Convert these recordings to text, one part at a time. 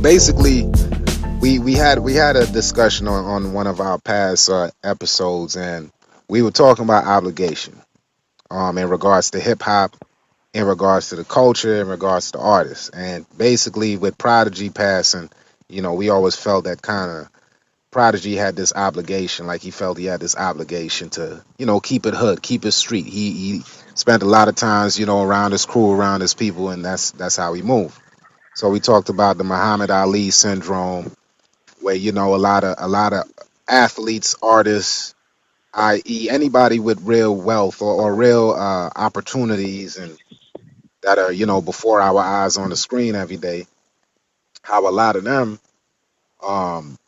basically, we had a discussion on one of our past episodes, and we were talking about obligation, in regards to hip hop, in regards to the culture, in regards to artists, and basically with Prodigy passing, we always felt that kind of Prodigy had this obligation, like he felt he had this obligation to, keep it hood, keep it street. He spent a lot of times, around his crew, around his people, and that's how he moved. So we talked about the Muhammad Ali syndrome, where a lot of athletes, artists, i.e., anybody with real wealth or real opportunities, and that are before our eyes on the screen every day, how a lot of them, um,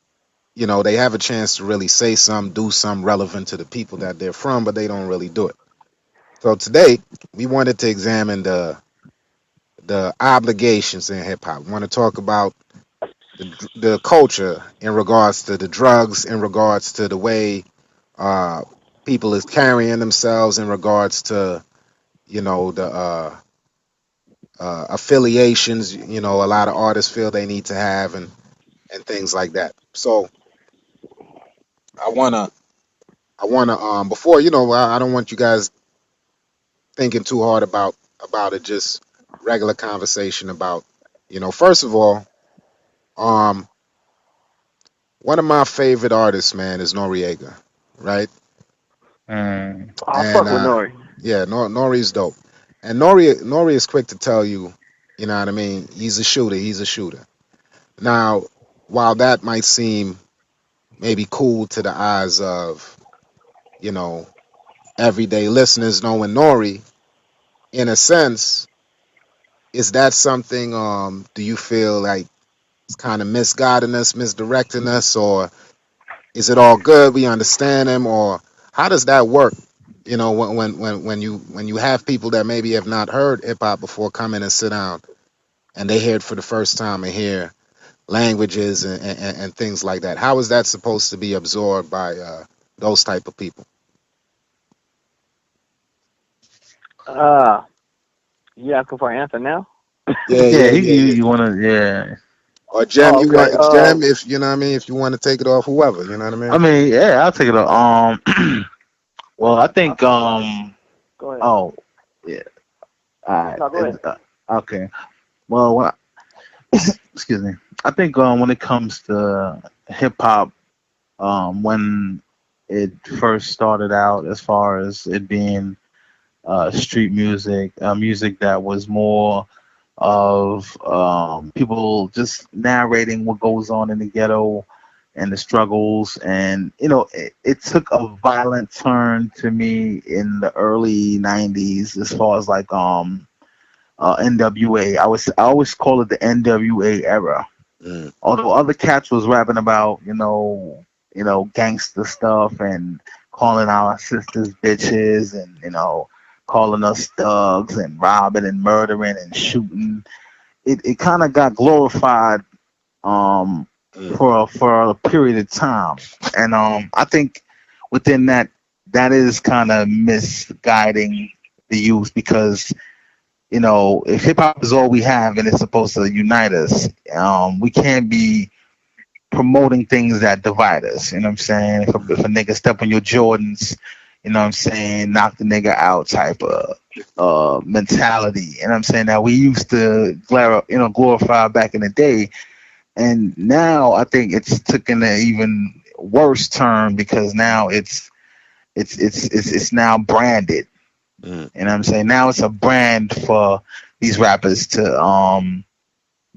they have a chance to really say something, do something relevant to the people that they're from, but they don't really do it. So today we wanted to examine the obligations in hip hop. We want to talk about the culture in regards to the drugs, in regards to the way uh, people is carrying themselves, in regards to the affiliations. A lot of artists feel they need to have, and things like that. So I wanna I wanna before I don't want you guys thinking too hard about it. Just regular conversation about first of all, um one of my favorite artists, man, is Noriega, right? Mm. I And fuck with Nori. yeah, Nori's dope. And Nori is quick to tell you, you know what I mean. He's a shooter. He's a shooter. Now, while that might seem maybe cool to the eyes of you know everyday listeners knowing Nori, in a sense, is that something? Do you feel like it's kind of misguiding us, misdirecting us, or is it all good? We understand him, or how does that work? When you have people that maybe have not heard hip hop before come in and sit down and they hear it for the first time and hear languages and things like that. How is that supposed to be absorbed by those type of people? Uh, you asking for an answer now? Yeah, Yeah, yeah, yeah, yeah. you wanna, yeah. Or Jem, Oh, you okay. want Jem, if you know what I mean, if you want to take it off, whoever, you know what I I mean. mean, yeah, I'll take it. Well, I think Go ahead. oh yeah, all right. No, go ahead. Okay. Well, excuse me. I think when it comes to hip hop, when it first started out, as far as it being street music, music that was more of people just narrating what goes on in the ghetto and the struggles. And it took a violent turn to me in the early 90s, as far as like NWA. I always call it the NWA era. Mm, Although other cats was rapping about gangster stuff and calling our sisters bitches, and calling us thugs and robbing and murdering and shooting. It kind of got glorified um mm. for a period of time. And I think within that is kind of misguiding the youth, because if hip hop is all we have and it's supposed to unite us, we can't be promoting things that divide us. You know what I'm saying? If a nigga step on your Jordans, you know what I'm saying, knock the nigga out type of mentality. You know what I'm saying? That we used to glorify back in the day. And now I think it's taken an even worse turn, because now it's now branded. Mm. You know what I'm saying? Now it's a brand for these rappers to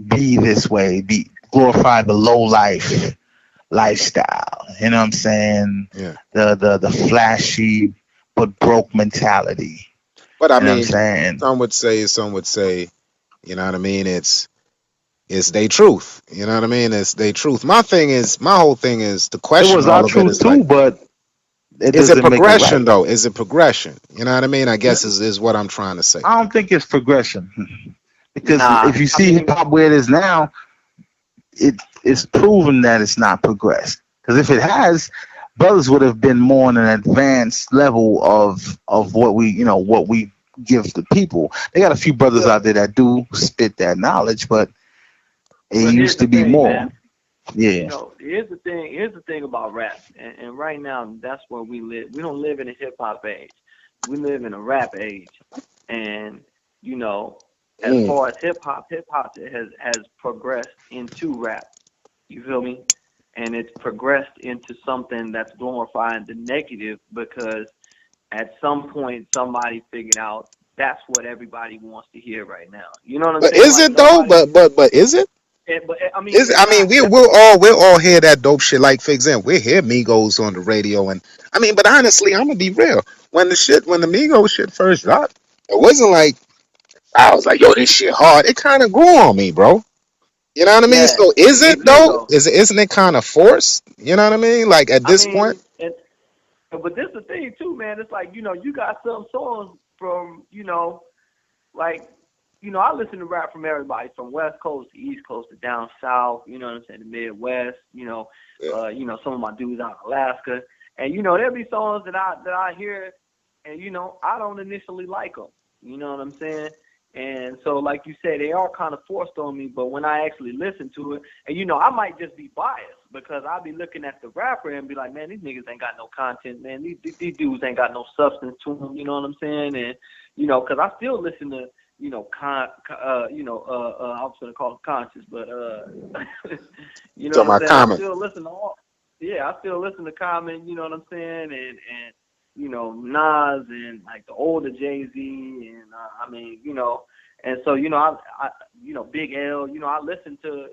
be this way, be glorify the low life lifestyle. You know what I'm saying? Yeah, The flashy but broke mentality. but I You know what I'm mean, saying? some would say, you know what I mean. It's they truth. You know what I mean. It's they truth. My whole thing is to It question was our all of it. truth Is like, too, but it is it doesn't make it progression right. though? Is it progression? You know what I mean. I guess is what I'm trying to say. I don't think it's progression. Because Nah, if you I see hip mean, hop where it is now, it's proven that it's not progressed. Because if it has, brothers would have been more on an advanced level of what we give the people. They got a few brothers out there that do spit that knowledge, but It But here's used the to be thing, more. man. Yeah. Here's the thing. Here's the thing about rap, and right now that's where we live. We don't live in a hip hop age. We live in a rap age, and you know, as Mm. far as hip hop has progressed into rap. You feel me? And it's progressed into something that's glorifying the negative because at some point somebody figured out that's what everybody wants to hear right now. You know what I'm But saying? is Like it though? nobody. But is it? But I mean, Is it's I mean not. we'll all hear that dope shit. Like for example, we hear Migos on the radio, and I mean, but honestly, I'm gonna be real. When the Migos shit first dropped, it wasn't like I was like, yo, this shit hard. It kind of grew on me, bro. You know what I mean? Yeah, So is me it too though? though. Isn't it kind of forced? You know what I mean? Like at I this point, mean, and but this is the thing too, man. It's like you got some songs from like I listen to rap from everybody from West Coast to East Coast to down south. You know what I'm saying? The Midwest. yeah. Some of my dudes out in Alaska, and there'll be songs that I hear, and I don't initially like them. You know what I'm saying? And so, like you said, they are kind of forced on me. But when I actually listen to it, and I might just be biased because I'll be looking at the rapper and be like, man, these niggas ain't got no content, man. These dudes ain't got no substance to them. You know what I'm saying? And because I still listen to I was gonna call it conscious, but you know what Talking I'm about saying. I Common. still listen to all. Yeah, I still listen to Common. You know what I'm saying, and Nas and like the older Jay Z, and I mean, and so I Big L. I listen to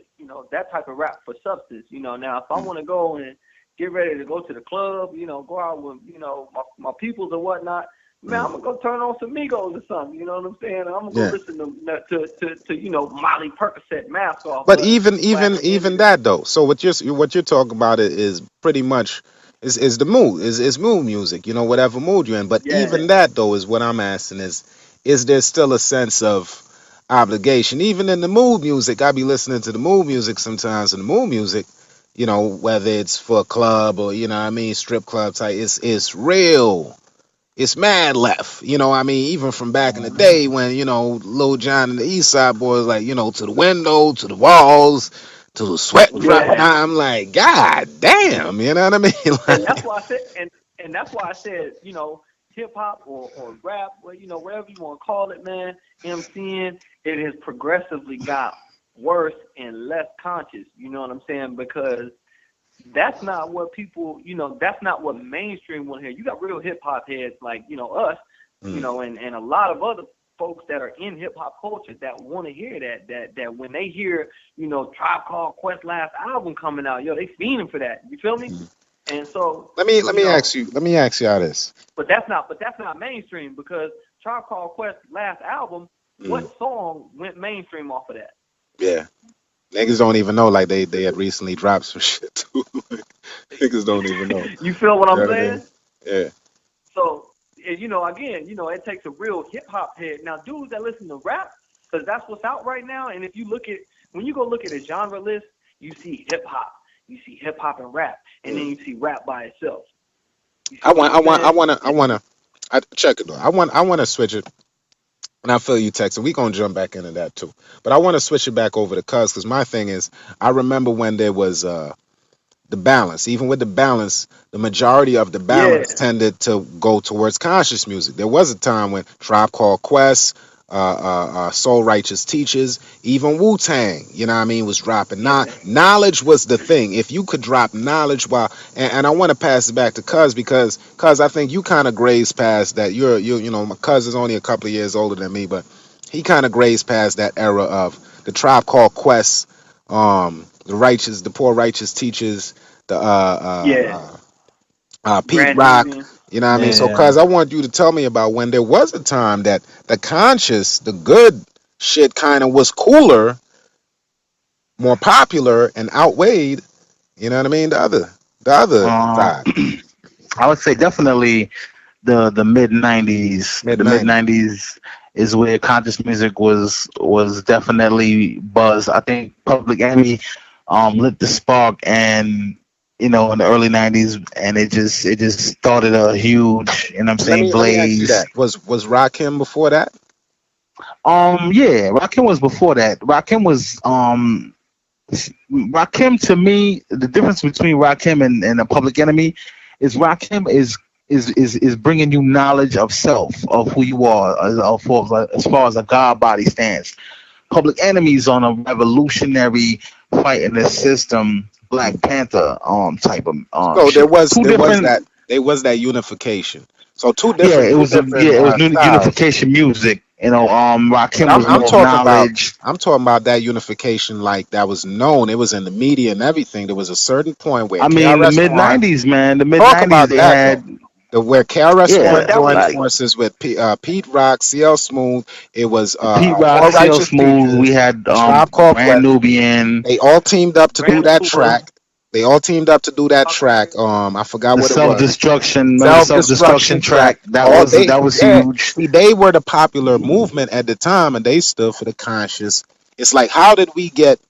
that type of rap for substance. Now if I want to go and get ready to go to the club, go out with my peoples or whatnot. Man, I'm gonna go turn on some Migos or something. You know what I'm saying? I'm gonna go Yeah. listen to Molly Percocet Mask Off. But But at the end of even the that though. So what you're talking about is pretty much is the mood is mood music. Whatever mood you're in. But yeah, even that though is what I'm asking is there still a sense of obligation even in the mood music? I be listening to the mood music sometimes, and the mood music, whether it's for a club or what I mean, strip club type, it's real. It's mad left. I mean, even from back in the day when, Lil Jon and the East Side Boys, like, to the window, to the walls, to the sweat drop. yeah. I'm like, God damn, you know what I mean? And that's Like, why I said, and that's why I said, hip hop or rap, or whatever you want to call it, man. MCing, it has progressively got worse and less conscious. You know what I'm saying? Because that's not what people, that's not what mainstream want to hear. You got real hip hop heads like, us, mm, and a lot of other folks that are in hip hop culture that want to hear that when they hear, Tribe Called Quest last album coming out, they fiending for that. You feel me? mm. And so, Let me ask you how this. but that's not mainstream because Tribe Called Quest last album, Mm, what song went mainstream off of that? yeah. Niggas don't even know, like they had recently dropped some shit too. Like, niggas don't even know. You feel what You know I'm what I mean? saying? Yeah. So, again, it takes a real hip hop head. Now, dudes that listen to rap, because that's what's out right now. And if you when you go look at a genre list, you see hip hop, you see hip hop and rap, and then Mm. you see rap by itself. You see I what want I'm I want I saying? wanna I wanna I check it though. I wanna switch it. And I feel you texting. We gonna jump back into that too. But I want to switch it back over to Cuz, because my thing is, I remember when there was the balance. Even with the balance, the majority of the Yeah, balance tended to go towards conscious music. There was a time when Tribe Called Quest, Soul Righteous Teachers, even Wu Tang, you know what I mean, was dropping. yeah, Knowledge was the thing. If you could drop knowledge while, and I want to pass it back to Cuz, because Cuz, I think you kind of grazed past that. My Cuz is only a couple of years older than me, but he kind of grazed past that era of the Tribe Called Quest, the poor righteous teachers, the yeah. Pete Grand Rock. Nubian. You know what I mean? So, Yeah. cuz I want you to tell me about when there was a time that the conscious, the good shit kind of was cooler, more popular, and outweighed. You know what I mean? The other Um, side, I would say definitely the mid '90s. mid The mid '90s. '90s is where conscious music was definitely buzz. I think Public Enemy lit the spark, and in the early '90s, and it just started a huge, I'm And let saying, me let me ask you blaze. that: was Rakim before that? Yeah, Rakim was before that. Rakim was Rakim, to me, the difference between Rakim and a Public Enemy is Rakim is bringing you knowledge of self, of who you are, as far as a God body stands. Public Enemy's on a revolutionary fight in the system, Black Panther type of So shit. Two there was different. that there was that unification. So Yeah, two different it was styles. unification music. But Rakim was I'm more of talking about knowledge. that unification like that was known. It was in the media and everything. There was a certain point where I mean, the KRS mid One '90s, man, the mid talk '90s about they that though. had, Where KRS yeah, One But that was joined like forces with Pete Rock, CL Smooth. It was Pete Rock, All CL Righteous Smooth. We Teachers, had Tribe Called Brand Quest. Nubian, They all teamed up to do Brand that New was track. They all teamed up to do that track. okay. I forgot the what it self was. destruction. Remember the Self self destruction destruction track. track? That All was they yeah. huge. See, they were the popular movement at the time, and they stood for the conscious. It's like, how did we get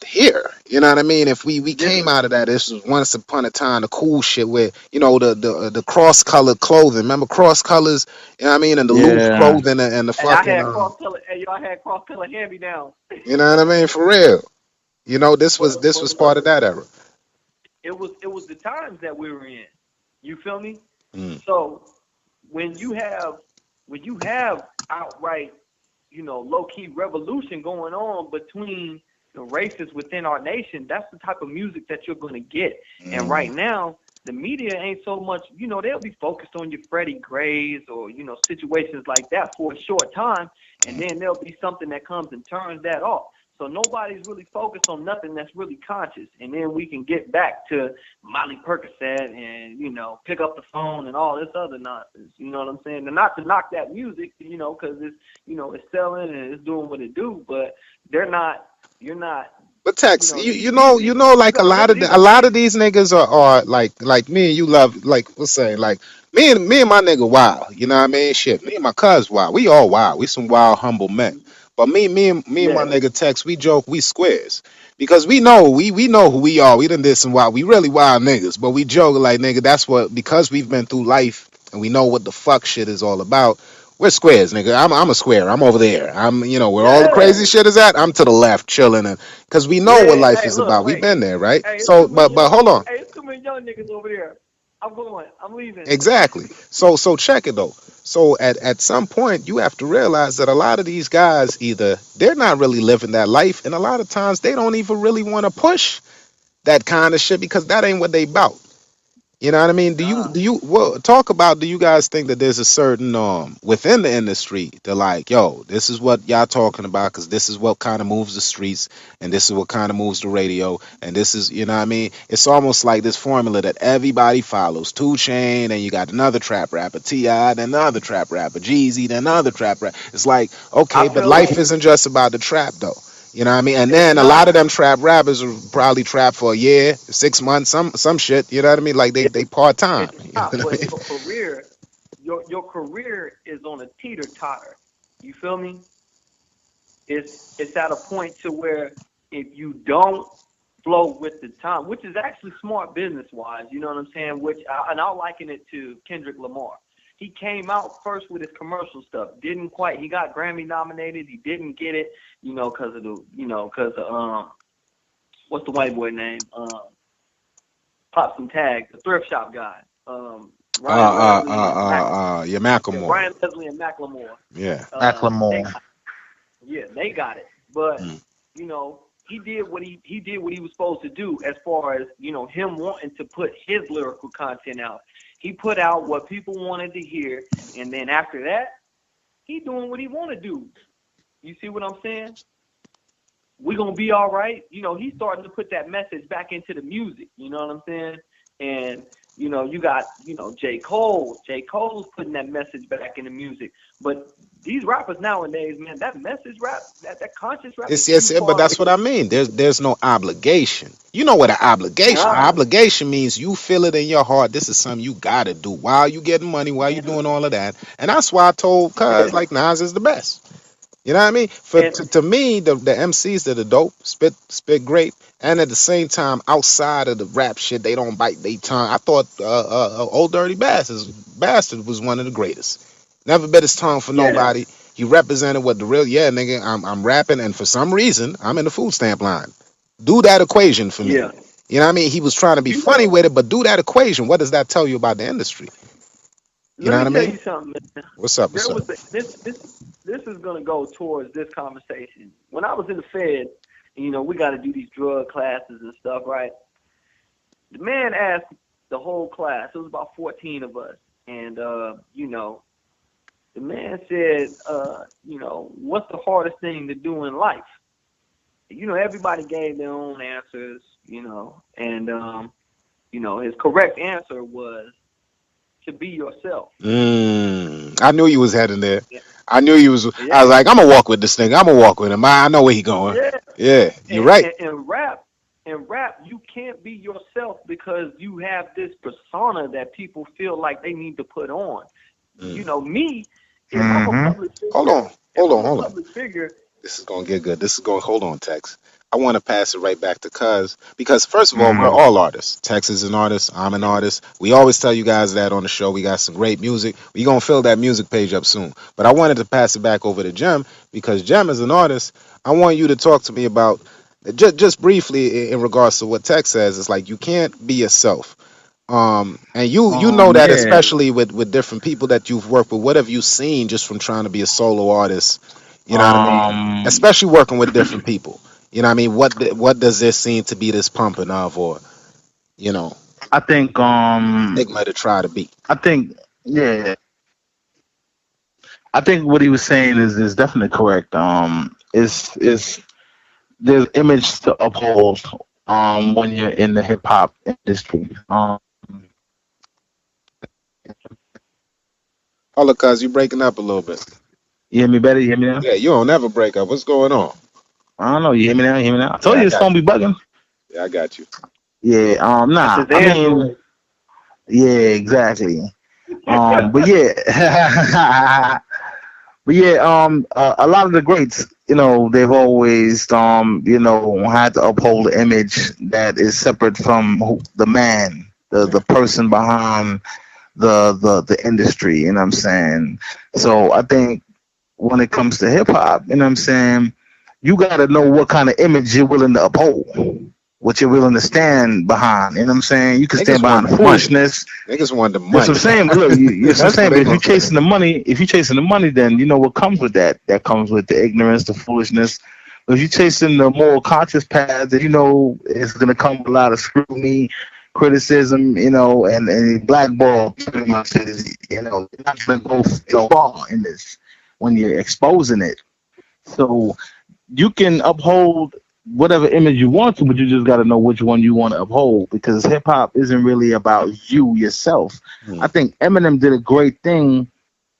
here? You know what I mean? If we This came out of that, this was once upon a time the cool shit where the cross colored clothing. Remember cross colors? You know what I mean? And the loose Yeah, clothing and the and I fucking had cross color. Hey, yo, I had cross color hand me down. you know what I mean? For real. This But was part of look, that era. it was the times that we were in. You feel me? Mm. So when you have outright, low key revolution going on between the races within our nation, that's the type of music that you're gonna get. And right Mm. now, the media ain't so much, they'll be focused on your Freddie Grays or, situations like that for a short time, and then there'll be something that comes and turns that off. So nobody's really focused on nothing that's really conscious. And then we can get back to Molly Percocet and, pick up the phone and all this other nonsense. You know what I'm saying? And not to knock that music, because it's selling and it's doing what it do, but you're not, But Tex, these you like gotta remember these a are lot of kids. these niggas are like me and you love like let's say like me and my nigga wild. You know what I mean? Shit, me and my cuz wild. We all wild. We some wild humble men. But me and my Yeah. nigga Tex, we joke, we squares. Because we know who we are. We done did some wild. We really wild niggas. But we joke like nigga, that's what because we've been through life and we know what the fuck shit is all about. We're squares, nigga. I'm a square. I'm over there. I'm where all the Yeah. crazy shit is at. I'm to the left, chilling, and because we know what Yeah. life Hey, is look, about. We've wait. been there, right? Hey, it's So, too many but young hold on. hey, it's too many young niggas over there. I'm going. I'm leaving. Exactly. So check it though. So at some point you have to realize that a lot of these guys either they're not really living that life, and a lot of times they don't even really want to push that kind of shit because that ain't what they about. You know what I mean? Nah. Talk about do you guys think that there's a certain within the industry they're like, yo, this is what y'all talking about because this is what kind of moves the streets and this is what kind of moves the radio and this is you know what I mean? It's almost like this formula that everybody follows. Two Chain, and you got another trap rapper, T.I., then another trap rapper, Jeezy, then another trap rapper. It's like, okay, I but feel life like isn't just about the trap though. You know what I mean? And it's then a lot of not. them trap rappers will probably trap for a year, 6 months, some shit. You know what I mean? Like It, they part time. it's You know not. what I But mean? your career is on a teeter totter. You feel me? It's at a point to where if you don't flow with the time, which is actually smart business wise, you know what I'm saying? And I'll liken it to Kendrick Lamar. He came out first with his commercial stuff. Didn't quite. He got Grammy nominated. He didn't get it, because of what's the white boy name? Pops and Tag, the thrift shop guy. Ryan Leslie and Yeah, Yeah, Macklemore. Ryan Leslie and Macklemore. Yeah. They Macklemore. Yeah, they got it. But Mm. he did what he was supposed to do as far as him wanting to put his lyrical content out. He put out what people wanted to hear, and then after that, he doing what he want to do. You see what I'm saying? We gonna be all right. He's starting to put that message back into the music. You know what I'm saying? And you got J. Cole. J. Cole's putting that message back in the music. But these rappers nowadays, man, that message rap, that conscious rap is It's too yes, but far that's what I removed. mean. There's no obligation. You know what an obligation? Nah, Obligation means you feel it in your heart. This is something you gotta do while you getting money, while you man. doing all of that. And that's why I told Cuz Yeah. like Nas is the best. You know what I mean? And To me, the MCs that are dope, spit great, and at the same time, outside of the rap shit, they don't bite their tongue. I thought Old Dirty Bastard was one of the greatest. Never bit his tongue for yeah, nobody. He represented what the real, yeah, nigga, I'm rapping, and for some reason, I'm in the food stamp line. Do that equation for me. Yeah. You know what I mean? He was trying to be You funny know, with it, but do that equation. What does that tell you about the industry? You let know me what I tell mean? you something, man. What's up? What's There up? was this is gonna go towards this conversation. When I was in the Fed, you know, we got to do these drug classes and stuff, right? The man asked the whole class. It was about 14 of us, and you know, the man said, you know, what's the hardest thing to do in life? You know, everybody gave their own answers, you know, and you know, his correct answer was to be yourself. I knew you was heading there. Yeah, I knew you was. I was yeah, like, I'm gonna walk with this thing. I'm gonna walk with him. I know where he going. yeah. Yeah, you're And, right. and, and rap, and rap, you can't be yourself because you have this persona that people feel like they need to put on. You Mm. know, me, if I'm a Mm-hmm. public Hold figure, on, if hold on, I'm a hold on. public figure, This is gonna get good. This is going. Hold on, Tex. I want to pass it right back to Cuz because first of all, we're Mm. all artists. Tex is an artist. I'm an artist. We always tell you guys that on the show. We got some great music. We gonna fill that music page up soon. But I wanted to pass it back over to Jem because Jem is an artist. I want you to talk to me about just briefly in regards to what Tex says. It's like you can't be yourself. And you know that Yeah. especially with different people that you've worked with. What have you seen just from trying to be a solo artist? You know what I mean? Um, Especially working with different people. You know what I mean? What does this seem to be this pumping of, or you know, I think stigma to try to be? I think yeah, I think what he was saying is definitely correct. Is there's image to uphold when you're in the hip hop industry. Hold on, cuz you breaking up a little bit. You hear me better? You hear me now? Yeah, you don't never break up. What's going on? I don't know. You hear me now? You hear me now? I told Yeah, I you this got phone be bugging. you. Yeah, I got you. Yeah. that's Nah. his I mean, Android. yeah, exactly. But yeah. But yeah, a lot of the greats, you know, they've always, you know, had to uphold the image that is separate from the man, the person behind the industry. You know what I'm saying? So I think when it comes to hip hop, you know what I'm saying, you got to know what kind of image you're willing to uphold, what you're willing to stand behind. You know what I'm saying? You can stand Niggas behind want the the money. foolishness. Niggas want the That's what money. I'm saying. But look, that's what I'm That's saying. what But they if you're gonna say. chasing the money, then you know what comes with that. That comes with the ignorance, the foolishness. But if you're chasing the more conscious path, then you know it's gonna come with a lot of scrutiny, criticism, you know, and blackball pretty much is, you know, you're not gonna go far in this when you're exposing it. So you can uphold whatever image you want to, but you just got to know which one you want to uphold because hip hop isn't really about you yourself. I Hmm. think Eminem did a great thing.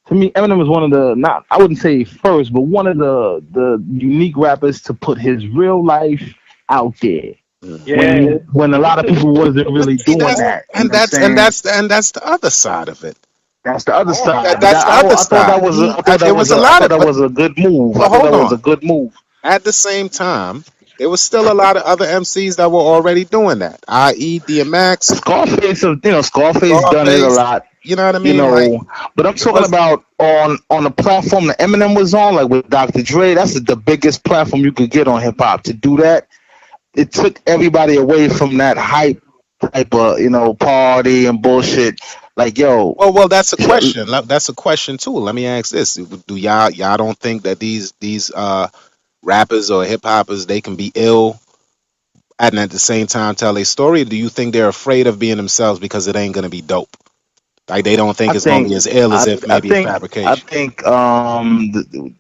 To me, Eminem was one of the not I wouldn't say first, but one of the unique rappers to put his real life out there Hmm. Yeah, when a lot of people wasn't But really see, doing that's that. You know and what I'm that's and saying? that's and that's the other side of it. That's the other hard side. But That's that, the other I thought that side. was He there was a I lot thought of, that was a good move. I but thought hold that was on. a good move. At the same time, there was still a lot of other MCs that were already doing that, i.e., DMX, Scarface done it a Scarface. lot, You know what I you mean? Like know. But I'm it talking was. about on the platform that Eminem was on, like with Dr. Dre. That's the biggest platform you could get on hip hop. To do that, it took everybody away from that hype type of party and bullshit. Like yo, Well, that's a question. That's a question too. Let me ask this: Do y'all don't think that these rappers or hip hoppers they can be ill and at the same time tell a story? Or do you think they're afraid of being themselves because it ain't gonna be dope? Like they don't I think it's gonna be think as ill as I if I maybe a think I fabrication. think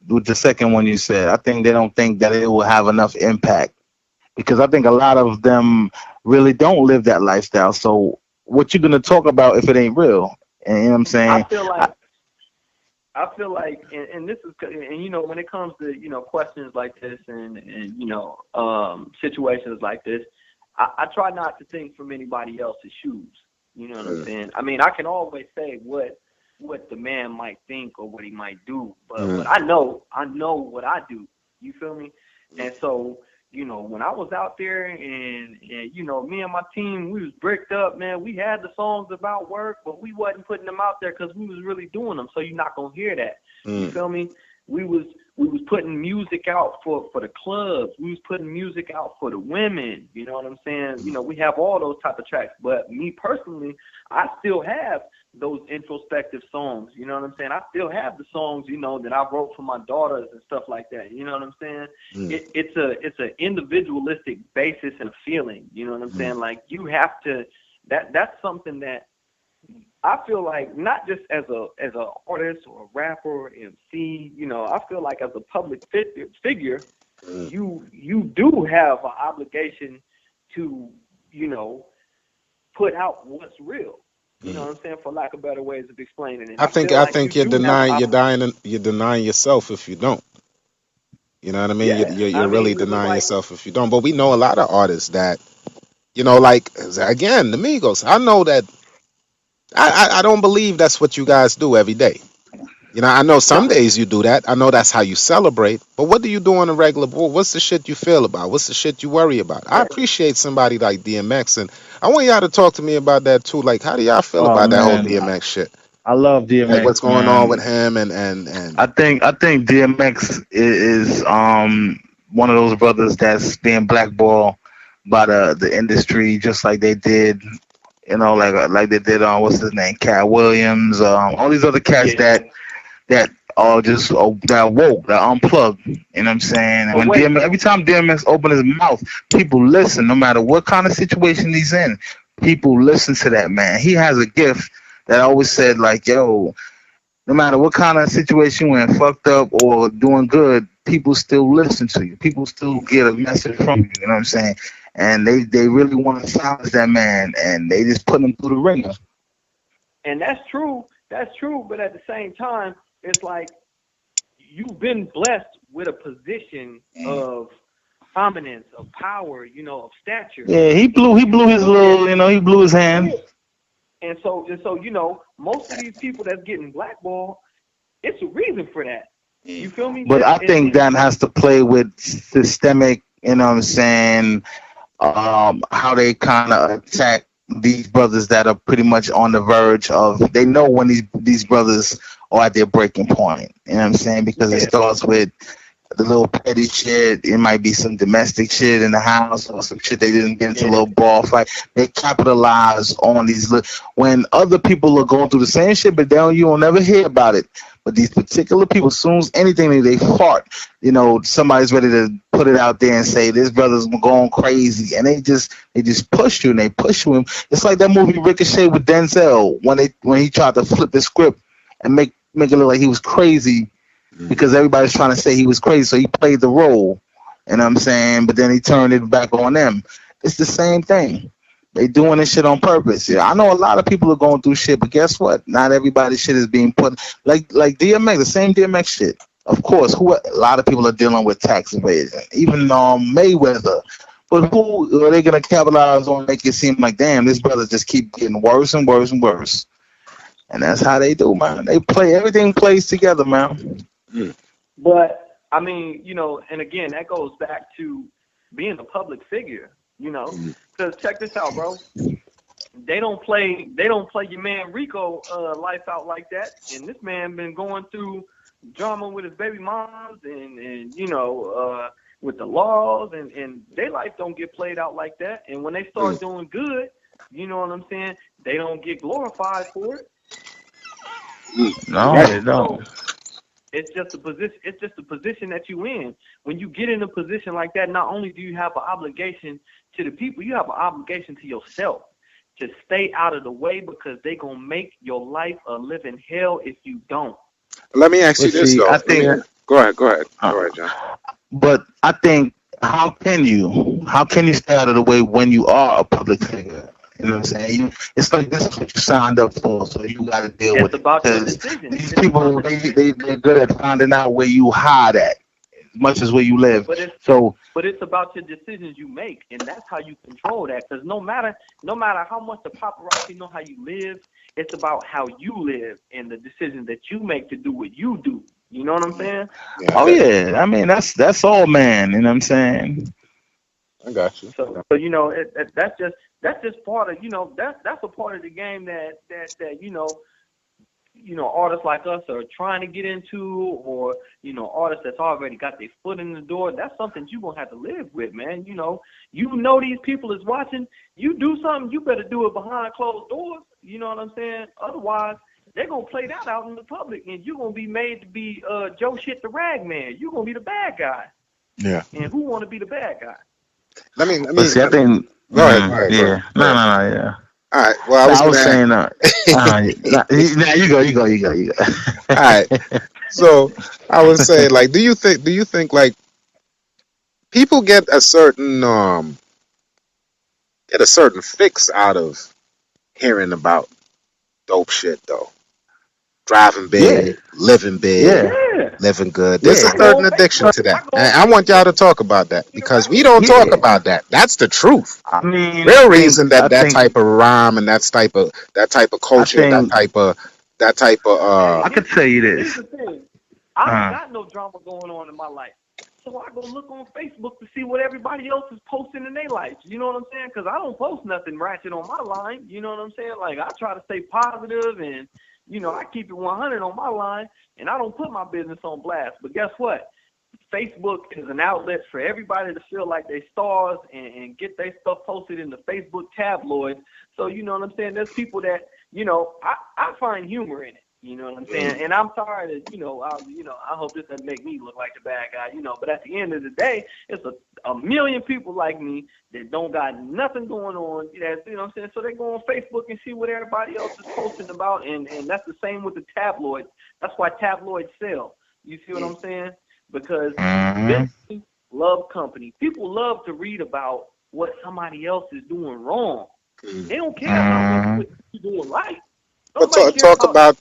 with the second one you said, I think they don't think that it will have enough impact because I think a lot of them really don't live that lifestyle. So what you gonna talk about if it ain't real? And you know what I'm I saying? feel like I, and this is, and you know, when it comes to questions like this and situations like this, I try not to think from anybody else's shoes. You know what I'm Mm, saying? I mean, I can always say what the man might think or what he might do, but mm, I know what I do. You feel me? mm. And so, when I was out there and me and my team, we was bricked up, man. We had the songs about work, but we wasn't putting them out there because we was really doing them. So you're not gonna hear that. You Mm. feel me? we was we was putting music out for the clubs. We was putting music out for the women. You know what I'm saying? You know, we have all those type of tracks. But me personally, I still have those introspective songs. You know what I'm saying? I still have the songs, you know, that I wrote for my daughters and stuff like that. You know what I'm saying? It's a individualistic basis and feeling. You know what I'm saying? Like you have to. That's something that I feel like not just as a artist or a rapper or MC, you know, I feel like as a public figure, you do have an obligation to, you know, put out what's real. You know what I'm saying? For lack of better ways of explaining it. I I think feel I like you think you're do have an denying obligation. you're denying yourself if you don't. You know what I mean? Yeah, You're I really mean, it was denying like, yourself if you don't. But we know a lot of artists that, you know, like again, the Migos. I know that I don't believe that's what you guys do every day. You know, I know some no, days you do that. I know that's how you celebrate. But what do you do on a regular? What's the shit you feel about? What's the shit you worry about? I yeah, appreciate somebody like DMX, and I want y'all to talk to me about that too. Like, how do y'all feel Oh about that whole man, DMX shit? I love Like, what's DMX, going on with man. him and I think DMX is one of those brothers that's being blackballed by the industry, just like they did, you know, like they did on what's his name, Cat Williams, all these other cats yeah. that are just that woke, that unplugged. You know what I'm saying? And But when wait, DMX, every time DMX open his mouth, people listen, no matter what kind of situation he's in. People listen to that man. He has a gift that I always said, like, yo, no matter what kind of situation you in, fucked up or doing good, people still listen to you. People still get a message from you. You know what I'm saying? And they really want to silence that man, and they just put him through the ringer. and that's true. That's true. But at the same time, it's like you've been blessed with a position of prominence, of power, you know, of stature. Yeah, he blew his little, you know, he blew his hand. And so, you know, most of these people that's getting blackballed, it's a reason for that. You feel me? But I think It's that has to play with systemic, you know what I'm saying, how they kind of attack these brothers that are pretty much on the verge of, they know when these brothers are at their breaking point. You know what I'm saying? Because it yeah, starts with the little petty shit. It might be some domestic shit in the house or some shit they didn't get into a yeah, little brawl fight. They capitalize on these when other people are going through the same shit, but you will never hear about it. But these particular people, as soon as anything they fart, you know, somebody's ready to put it out there and say this brother's going crazy, and they just push you and they push you. It's like that movie Ricochet with Denzel when he tried to flip the script and make it look like he was crazy because everybody's trying to say he was crazy, so he played the role. You know what I'm saying? But then he turned it back on them. It's the same thing. They doing this shit on purpose. Yeah, I know a lot of people are going through shit, but guess what? Not everybody's shit is being put like DMX, the same DMX shit. Of course, a lot of people are dealing with tax evasion, even Mayweather. But who are they gonna capitalize on? Make it seem like, damn, this brother just keep getting worse and worse and worse. And that's how they do, man. They play everything plays together, man. but I mean, you know, and again, that goes back to being a public figure, you know, because check this out, bro. They don't play your man Rico life out like that, and this man been going through drama with his baby moms and you know with the laws and their life don't get played out like that. And when they start doing good, you know what I'm saying, they don't get glorified for it. No, Right. they So don't. it's just a position. It's just a position that you in. When you get in a position like that, not only do you have an obligation to the people, you have an obligation to yourself to stay out of the way because they gonna make your life a living hell if you don't. Let me ask But you this see, I though. Let me think, go ahead. Go ahead. Go uh, ahead, John. but I think, how can you stay out of the way when you are a public figure? You know what I'm saying? It's like this is what you signed up for, so you got to deal It's with it about your because decision. these It's about people the they're good at finding out where you hide at as much as where you live. but it's So but it's about your decisions you make, and that's how you control that. Because no matter how much the paparazzi know how you live, it's about how you live and the decisions that you make to do what you do. You know what I'm saying? Yeah, I oh got yeah, I mean that's all, man. You know what I'm saying? I got you. So you know that's just part of, you know, that's a part of the game that you know artists like us are trying to get into, or artists that's already got their foot in the door, that's something you're gonna have to live with, man. These people is watching. You do something, you better do it behind closed doors. You know what I'm saying? Otherwise, they're gonna play that out in the public, and you're gonna be made to be Joe Shit the Rag Man. You're gonna be the bad guy. Yeah. And who want to be the bad guy? But see, I think, Go ahead, go ahead, go yeah, ahead. Go ahead. no, yeah. All right. Well, I So was I was gonna saying, now you go. all right. So I was saying, like, do you think like people get a certain fix out of hearing about dope shit though? Driving Yeah, big, living big, yeah, Yeah. living good. There's a yeah, I go certain on addiction Facebook. to I that. go on And I want y'all Facebook to talk about that to get because we around. don't talk yeah. about that. That's the truth. I mean, Real reason that I that think, type of rhyme and that type of I culture, think, that type of Hey, I could tell you here's this. the thing. I don't Uh, got no drama going on in my life. So I go look on Facebook to see what everybody else is posting in their life. You know what I'm saying? Because I don't post nothing ratchet on my line. You know what I'm saying? Like, I try to stay positive and, I keep it 100 on my line, and I don't put my business on blast. But guess what? Facebook is an outlet for everybody to feel like they stars and get their stuff posted in the Facebook tabloids. So, you know what I'm saying? There's people that, I find humor in it. You know what I'm saying? And I'm sorry that, I hope this doesn't make me look like the bad guy, but at the end of the day, it's a million people like me that don't got nothing going on. That's, you know what I'm saying? So they go on Facebook and see what everybody else is posting about, and that's the same with the tabloids. That's why tabloids sell. You see what I'm saying? Because mhm. business love company. People love to read about what somebody else is doing wrong. They don't care about what you're doing right. But Nobody talk care talk about about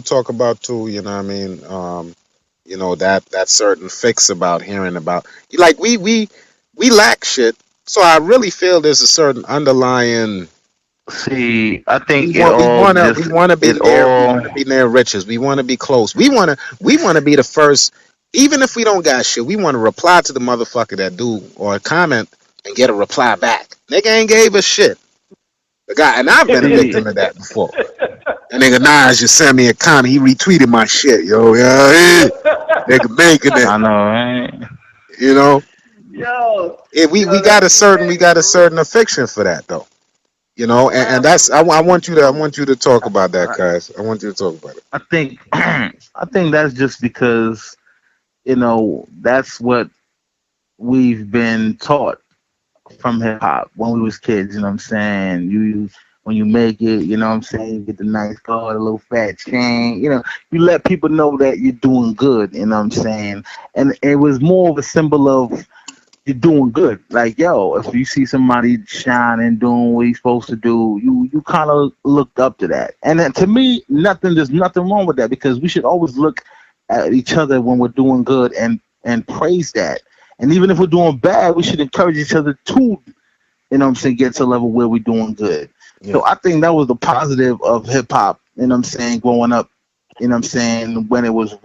talk about too. You know what I mean? That certain fix about hearing about like we lack shit. So I really feel there's a certain underlying. See, I We think it want we all want to just we want to be it near we all. want to be near riches. We want to be close. We want to be the first. Even if we don't got shit, we want to reply to the motherfucker that do or comment and get a reply back. Nigga ain't gave us shit. The guy and I've been a See, victim of that before. That nigga Nas just sent me a comment. He retweeted my shit, yo. Yeah, nigga making it. I know, right? You know, yo, we got that's a certain crazy for real. affection for that though. And that's I Absolutely. want you to talk about that, I, guys. I want you to talk about it. I think I think that's just because that's what we've been taught from hip hop when we was kids. You know what I'm saying? You when you make it, you know what I'm saying. You get the nice car, the little fat chain. You let people know that you're doing good. You know what I'm saying? And it was more of a symbol of you're doing good. Like, yo, if you see somebody shining, doing what he's supposed to do, you kind of looked up to that. And then, to me, there's nothing wrong with that because we should always look at each other when we're doing good and praise that. And even if we're doing bad, we should encourage each other to, what I'm saying, get to a level where we're doing good. Yeah. So I think that was the positive of hip hop, what I'm saying, growing up, what I'm saying, when it was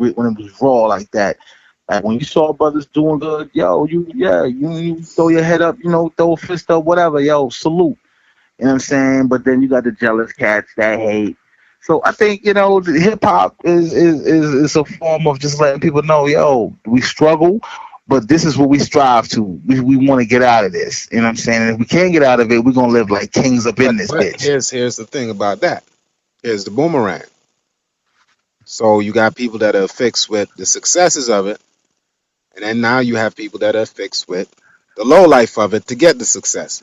raw like that. Like when you saw brothers doing good, yo, you throw your head up, throw a fist up, whatever, yo, salute. You know what I'm saying? But then you got the jealous cats that hate. So I think, the hip hop is a form of just letting people know, yo, we struggle, but this is what we strive to. We want to get out of this. You know what I'm saying? And if we can't get out of it, we're gonna live like kings up in this But bitch. here's the thing about that. Here's the boomerang. So you got people that are fixed with the successes of it, and then now you have people that are fixed with the low life of it to get the success.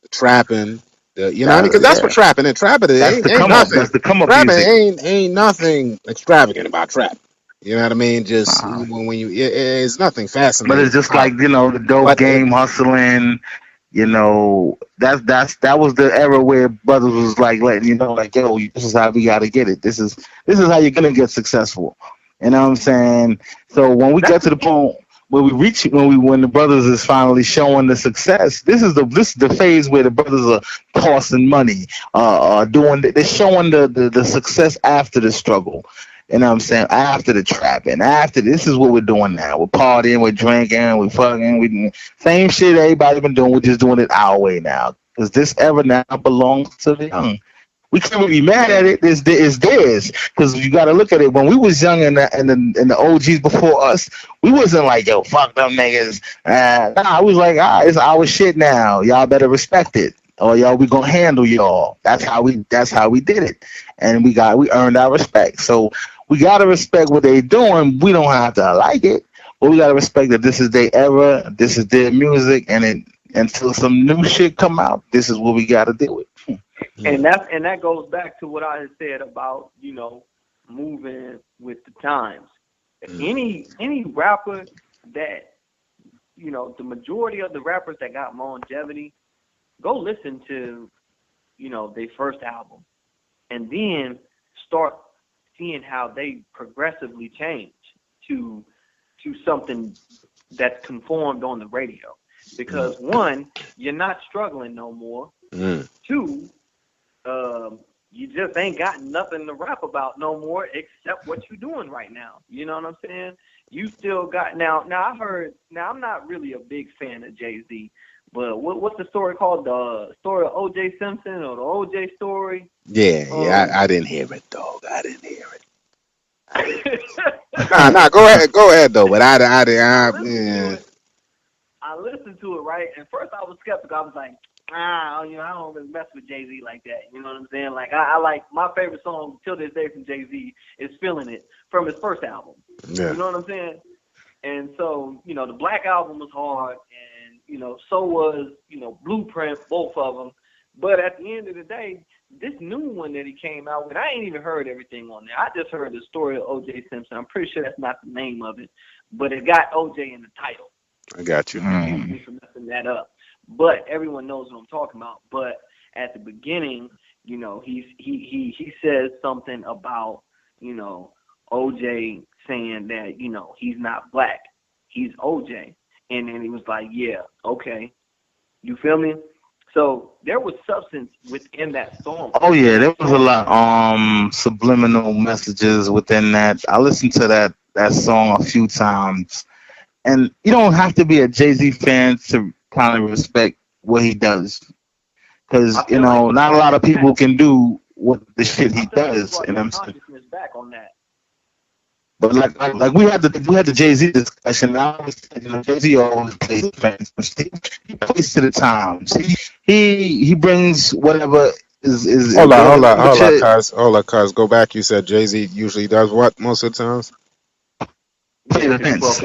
The trapping, you know what I mean? Because that's what Yeah. trapping and trapping That's the ain't come up. nothing. That's the come up Trapping music. ain't nothing extravagant about trap. You know what I mean? Just Uh, when it's nothing but fascinating it's just about like, it. the dope But game hustling. That was the era where brothers was like letting you know, like, yo, this is how we gotta get it. This is how you're gonna get successful. You know what I'm saying? So when we That's get the to the point where we reach, when the brothers is finally showing the success, this is the phase where the brothers are tossing money, they're showing the success after the struggle. You know what I'm saying? After the trapping, after this is what we're doing now. We're partying, we're drinking, we're fucking, same shit everybody been doing. We're just doing it our way now. Because this era now belongs to the young. we can't really be mad at it. It's theirs because you got to look at it. When we was young and the OGs before us, we wasn't like, yo, fuck them niggas. Nah, we was like, it's our shit now. Y'all better respect it, or y'all we gonna handle y'all. That's how we did it, and we earned our respect. So we gotta respect what they doing. We don't have to like it, but we gotta respect that this is their era, this is their music, and until some new shit come out, this is what we gotta deal with. And that goes back to what I had said about, moving with the times. Any rapper that, the majority of the rappers that got longevity, go listen to, their first album, and then start seeing how they progressively change to something that's conformed on the radio. Because one, you're not struggling no more. Two, you just ain't got nothing to rap about no more except what you're doing right now. You know what I'm saying? You still got now. I'm not really a big fan of Jay-Z, but what's the story called? The story of O.J. Simpson or the O.J. story? Yeah, I didn't hear it, dog. I didn't hear it. I Nah, go ahead though. But listened to it. I listened to it, right? And first I was skeptical. I was like, I don't really mess with Jay-Z like that. You know what I'm saying? Like, I like, my favorite song till this day from Jay-Z is Feeling It from his first album. Yeah. You know what I'm saying? And so, the Black Album was hard, and, so was, Blueprint, both of them. But at the end of the day, this new one that he came out with, I ain't even heard everything on there. I just heard the story of O.J. Simpson. I'm pretty sure that's not the name of it, but it got O.J. in the title. I got you. Excuse me for messing that up. But everyone knows what I'm talking about. But at the beginning, he says something about, OJ saying that, he's not black. He's OJ. And then he was like, yeah, okay. You feel me? So there was substance within that song. Oh yeah, there was a lot subliminal messages within that. I listened to that song a few times. And you don't have to be a Jay-Z fan to kind of respect what he does. Because, not a lot of people can do what the shit he does. And I'm consciousness back on that. But like we had the Jay-Z discussion. And I was Jay-Z always plays defense. He plays to the times. He brings whatever is Hold on, cuz. Go back. You said Jay-Z usually does what most of the times? Play defense.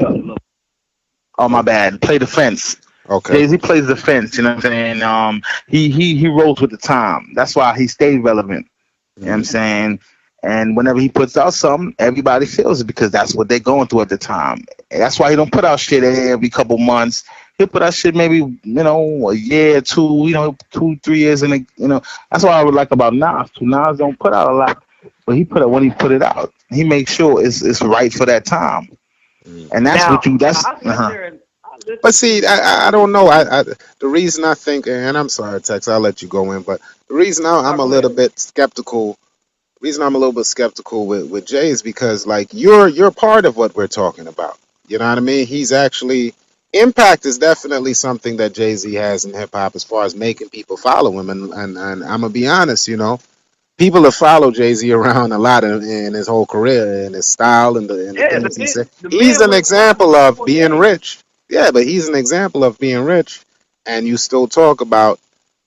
Oh my bad. Play defense. Okay. Jay-Z plays defense, you know what I'm saying? He rolls with the time. That's why he stayed relevant. You know what I'm saying? And whenever he puts out something, everybody feels it because that's what they're going through at the time. And that's why he don't put out shit every couple months. He'll put out shit maybe, a year, two, 2-3 years in that's what I would like about Nas. Nas don't put out a lot, but when he put it out, he makes sure it's right for that time. And that's But see, I don't know. The reason I think, and I'm sorry, Tex, I'll let you go in, but the reason I'm a little bit skeptical, with Jay is because like you're part of what we're talking about. You know what I mean? He's actually impact is definitely something that Jay-Z has in hip hop as far as making people follow him, and I'm gonna be honest, people have followed Jay-Z around a lot in his whole career and his style and the things he said. He's an example of being rich. Yeah, but he's an example of being rich, and you still talk about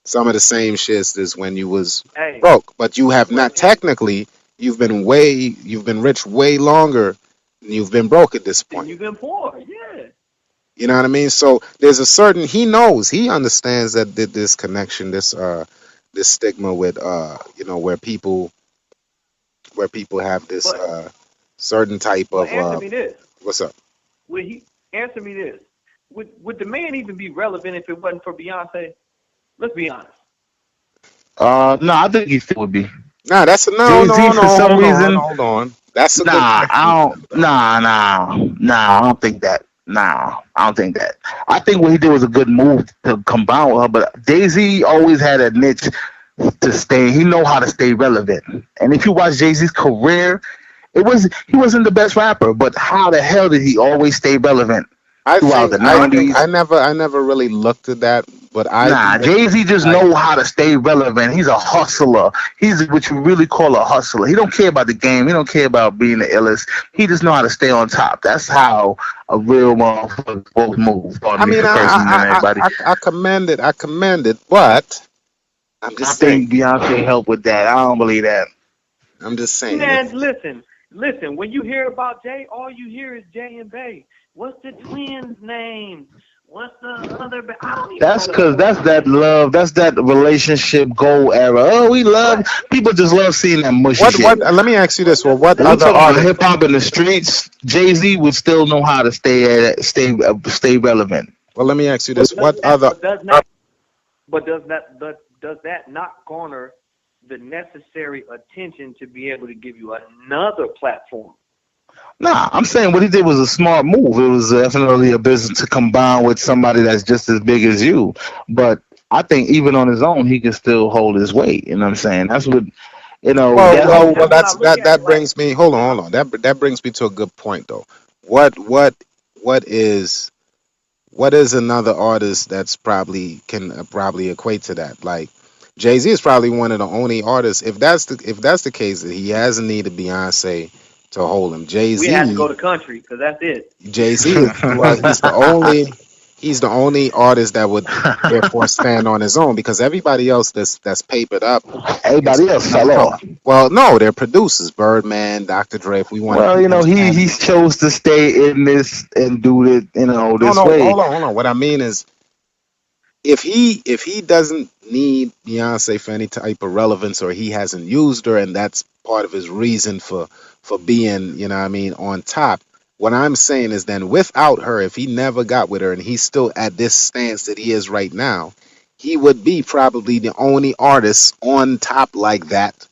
some of the same shits as when you was broke. But you have not technically. You've been rich way longer than you've been broke at this point. You've been poor, yeah. You know what I mean? So there's he understands that this connection, this stigma with where people have this certain type of answer me this. What's up? Answer me this. Would the man even be relevant if it wasn't for Beyonce? Let's be honest. No, I think he still would be. Nah, that's a no. For some reason, hold on. That's a I don't think that. Nah, I don't think that. I think what he did was a good move to combine with her. But Jay-Z always had a niche to stay. He know how to stay relevant. And if you watch Jay-Z's career, he wasn't the best rapper, but how the hell did he always stay relevant throughout the 90s? I never really looked at that But I Nah, believe, Jay Z just like, know how to stay relevant. He's a hustler. He's what you really call a hustler. He don't care about the game. He don't care about being the illest. He just know how to stay on top. That's how a real motherfucker supposed to move. I Pardon me mean, for cursing and everybody. I commend it. I commend it. But I'm I just saying. think Beyonce helped with that. I don't believe that. I'm just saying. Man, listen. When you hear about Jay, all you hear is Jay and Bay. What's the twins' name? What's the other? I don't even know That's the because other that's one's that name. love. That's that relationship goal era. Oh, we love. But People just love seeing that mushy What? shit. What? Let me ask you this. Well, what When we other talk about artist? hip hop in the streets, Jay Z would still know how to stay relevant. Well, let me ask you but this. does What that other? but does not but does that not garner the necessary attention to be able to give you another platform? Nah, I'm saying what he did was a smart move. It was definitely a business to combine with somebody that's just as big as you. But I think even on his own, he can still hold his weight. You know what I'm saying? That's what Well, That Well, well, whole well. when I look at it That like, brings me. Hold on, hold on. That brings me to a good point, though. What what what is what is another artist that's probably can probably equate to that? Like Jay Z is probably one of the only artists. If that's the case, that he hasn't needed Beyonce to hold him. we had to go to country because that's it. Jay Z is well. He's the only artist that would therefore stand on his own because everybody else that's papered up is everybody else fell off. well, no, they're producers. Birdman, Dr. Dre. If we want to Well, keep those he names. chose to stay in this and do it, No, this no, way. hold on. What I mean is if he doesn't need Beyonce for any type of relevance or he hasn't used her and that's part of his reason for being, you know what I mean, on top. What I'm saying is then without her, if he never got with her and he's still at this stance that he is right now, he would be probably the only artist on top like that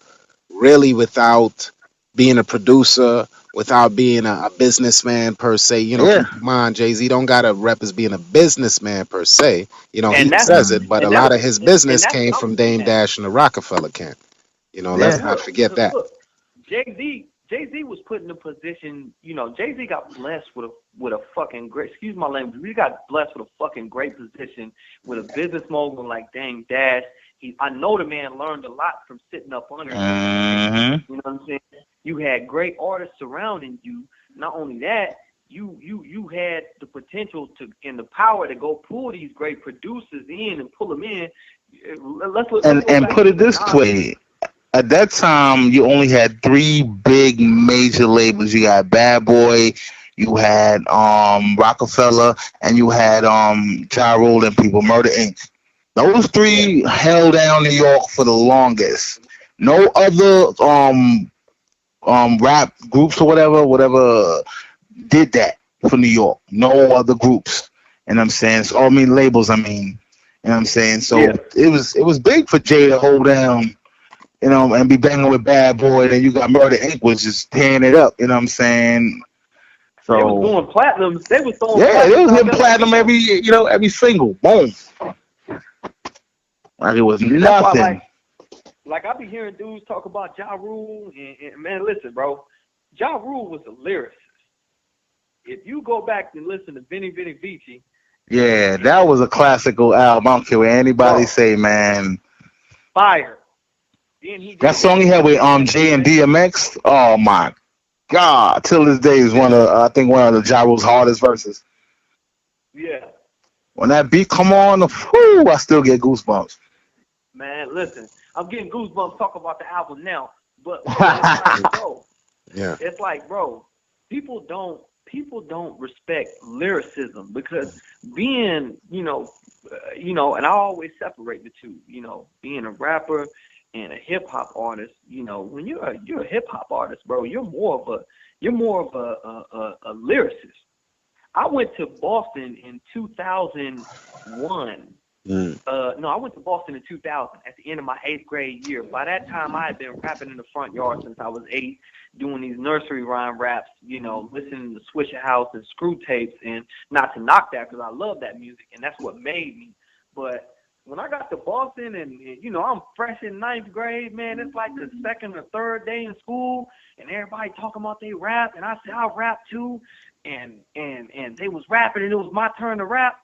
really without being a producer, without being a businessman per se. You know, Yeah, keep in mind, Jay Z don't got to rep as being a businessman per se. You know, he And that's says it, but a and lot that's of his and business that's came what I'm from getting Dame at. Dash and the Rockefeller camp. You know, let's yeah. not forget Cause that. look, Jay Z was put in a position. Jay Z got blessed with a fucking great. Excuse my language. We got blessed with a fucking great position with a business mogul like Dame Dash. I know the man learned a lot from sitting up under him. Hmm. You know what I'm saying? You had great artists surrounding you. Not only that, you had the potential to and the power to go pull these great producers in and pull them in. Let's go And back put to it the this Nas. way, at that time, you only had three big major labels. You got Bad Boy, you had Rockefeller, and you had Ja Rule and people, Murder Inc. Those Yeah, three held down New York for the longest. No other rap groups or whatever did that for New York. No other groups. And I'm saying, so I mean labels. I mean, and I'm saying, so yeah. it was big for Jay to hold down, and be banging with Bad Boy. Then you got Murder Inc. was just tearing it up. You know what I'm saying? They was So doing platinums. They was throwing yeah, it platinums was out hitting there like it platinum was. every single boom, like it was That's why, nothing. like I be hearing dudes talk about Ja Rule, and man, listen, bro, Ja Rule was a lyricist. If you go back and listen to Vinny Vinny Vici, Yeah, and that was a classical album. I don't care what anybody bro, say, man. fire. Then he That did song he had with Jay and DMX. Oh my God! Till this day is one of I think one of the Ja Rule's hardest verses. yeah, When that beat come on, whew, I still get goosebumps. man, listen, I'm getting goosebumps talking about the album now. But it's like, bro, Yeah. bro, people don't respect lyricism because being, and I always separate the two. Being a rapper and a hip hop artist. When you're a hip hop artist, bro, you're more of a lyricist. I went to Boston in 2001. Mm. No, I went to Boston in 2000 at the end of my eighth grade year. By that time, I had been rapping in the front yard since I was 8, doing these nursery rhyme raps, listening to Swisher House and Screw Tapes, and not to knock that because I love that music, and that's what made me. But when I got to Boston and I'm fresh in ninth grade, man, it's like the second or third day in school, and everybody talking about they rap, and I said, I'll rap too, and they was rapping, and it was my turn to rap.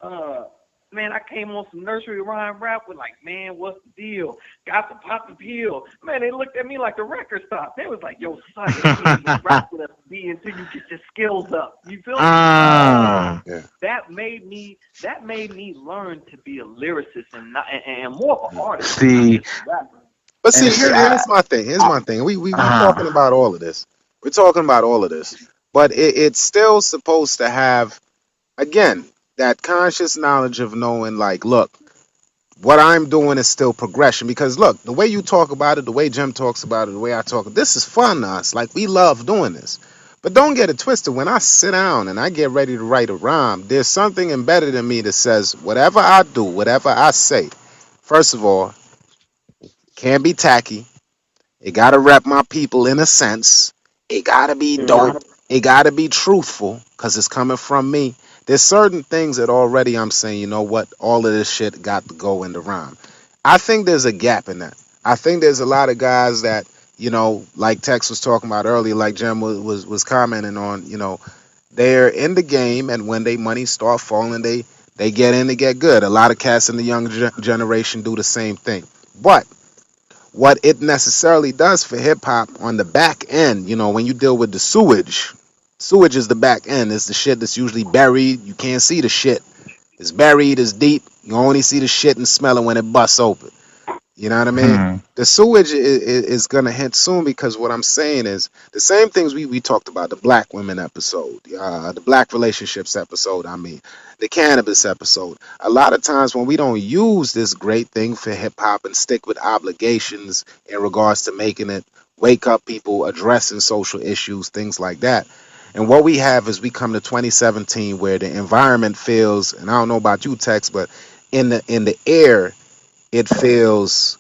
Uh, Man, I came on some nursery rhyme rap with like, man, what's the deal? Got to pop the pill. Man, they looked at me like the record stopped. They was like, yo, son, you can't even rap with us B until you get your skills up. You feel me? Ah, Yeah. That made me learn to be a lyricist and not and more of an artist and not see, just a rapper. But and see, see, here's my thing. Here's my thing. We talking uh, about all of this. We're talking about all of this, but it's still supposed to have again that conscious knowledge of knowing, like, look, what I'm doing is still progression. Because look, the way you talk about it, the way Jim talks about it, the way I talk, this is fun to us. Like we love doing this. But don't get it twisted. When I sit down and I get ready to write a rhyme, there's something embedded in me that says whatever I do, whatever I say, first of all, can't be tacky. It gotta rep my people in a sense. It gotta be Mm-hmm. dope. It gotta be truthful because it's coming from me. There's certain things that already I'm saying, you know what, all of this shit got to go in the rhyme. I think there's a gap in that. I think there's a lot of guys that, like Tex was talking about earlier, like Jim was commenting on, they're in the game, and when they money start falling, they get in to get good. A lot of cats in the younger generation do the same thing. But what it necessarily does for hip hop on the back end, when you deal with the sewage is the back end. It's the shit that's usually buried. You can't see the shit. It's buried, it's deep. You only see the shit and smell it when it busts open. You know what I mean? hmm, The sewage is going to hit soon because what I'm saying is the same things we talked about, the black women episode, the black relationships episode, the cannabis episode. A lot of times when we don't use this great thing for hip hop and stick with obligations in regards to making it wake up people, addressing social issues, things like that. And what we have is we come to 2017 where the environment feels, and I don't know about you, Tex, but in the air, it feels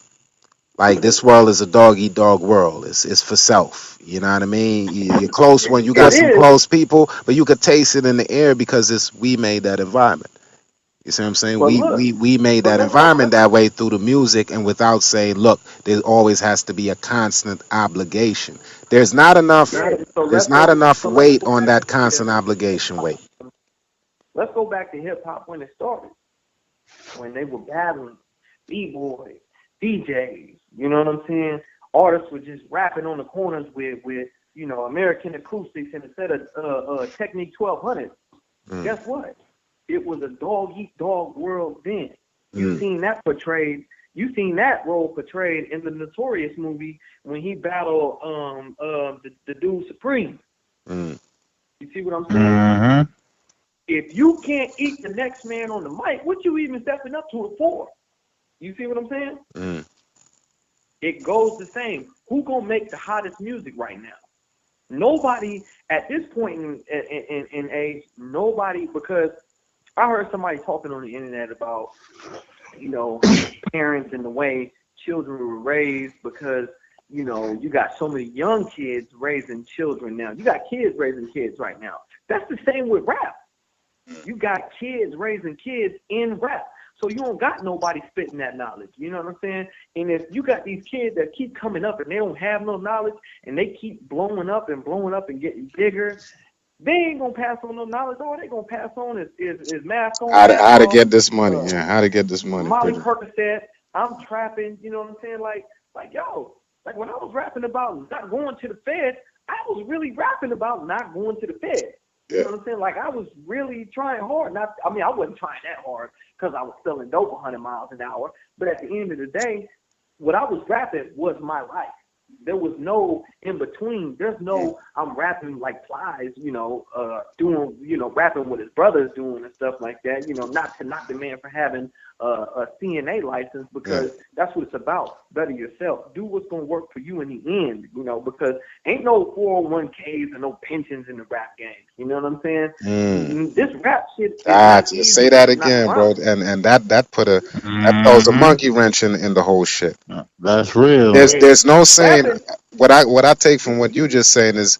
like this world is a dog eat dog world. It's for self. You know what I mean? You're close when you got It some is, close people, but you could taste it in the air because it's we made that environment. You see what I'm saying? but look, We made but that let's go. environment that way through the music and without saying, look, there always has to be a constant obligation. There's not enough Yeah, so there's let's not go. enough So let's weight go on back that to hip constant obligation weight. let's go back to hip hop when it started, when they were battling b-boys, DJs. You know what I'm saying? Artists were just rapping on the corners with American acoustics and instead of Technique 1200. Mm, Guess what? It was a dog eat dog world then. You mm, seen that portrayed. You seen that role portrayed in the Notorious movie when he battled the dude Supreme. mm, You see what I'm saying? hmm, If you can't eat the next man on the mic, what you even stepping up to it for? You see what I'm saying? mm. It goes the same. Who gonna make the hottest music right now? Nobody at this point in age. Nobody, because I heard somebody talking on the internet about parents and the way children were raised because you got so many young kids raising children now. You got kids raising kids right now. That's the same with rap. You got kids raising kids in rap. So you don't got nobody spitting that knowledge. You know what I'm saying? And if you got these kids that keep coming up and they don't have no knowledge and they keep blowing up and getting bigger, they ain't gonna pass on no knowledge. All they gonna pass on is mask on, mask How to off, get this money? uh, Yeah, how to get this money? Molly Pretty. Percocet. I'm trapping. You know what I'm saying? Like yo, like when I was rapping about not going to the Fed, I was really rapping about not going to the Fed. You Yeah. know what I'm saying? Like I was really trying hard. I wasn't trying that hard because I was selling dope 100 miles an hour. But at the end of the day, what I was rapping was my life. There was no in between. There's no I'm rapping like Plies, doing, rapping what his brother's doing and stuff like that. Not to knock the man for having a CNA license Yeah. because that's what it's about. Better yourself. Do what's gonna work for you in the end. Because ain't no 401ks and no pensions in the rap game. You know what I'm saying? Mm. This rap shit is Ah, not say easy. that It's not again, bro. fun. And that throws a hmm. monkey wrench in the whole shit. That's real. Yeah, There's no saying rapping. what I take from what you just saying is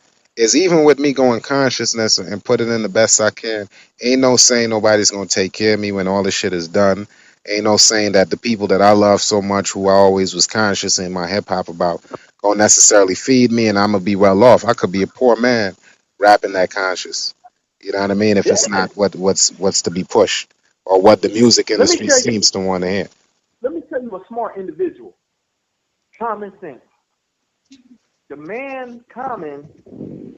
even with me going consciousness and put it in the best I can, ain't no saying nobody's gonna take care of me when all this shit is done. Ain't no saying that the people that I love so much, who I always was conscious in my hip hop about, gonna necessarily feed me and I'm gonna be well off. I could be a poor man rapping that conscious. You know what I mean? If it's Yeah, not what's to be pushed or what the music Let me industry tell you. seems to want to hear. Let me tell you a smart individual. Common sense. The man Common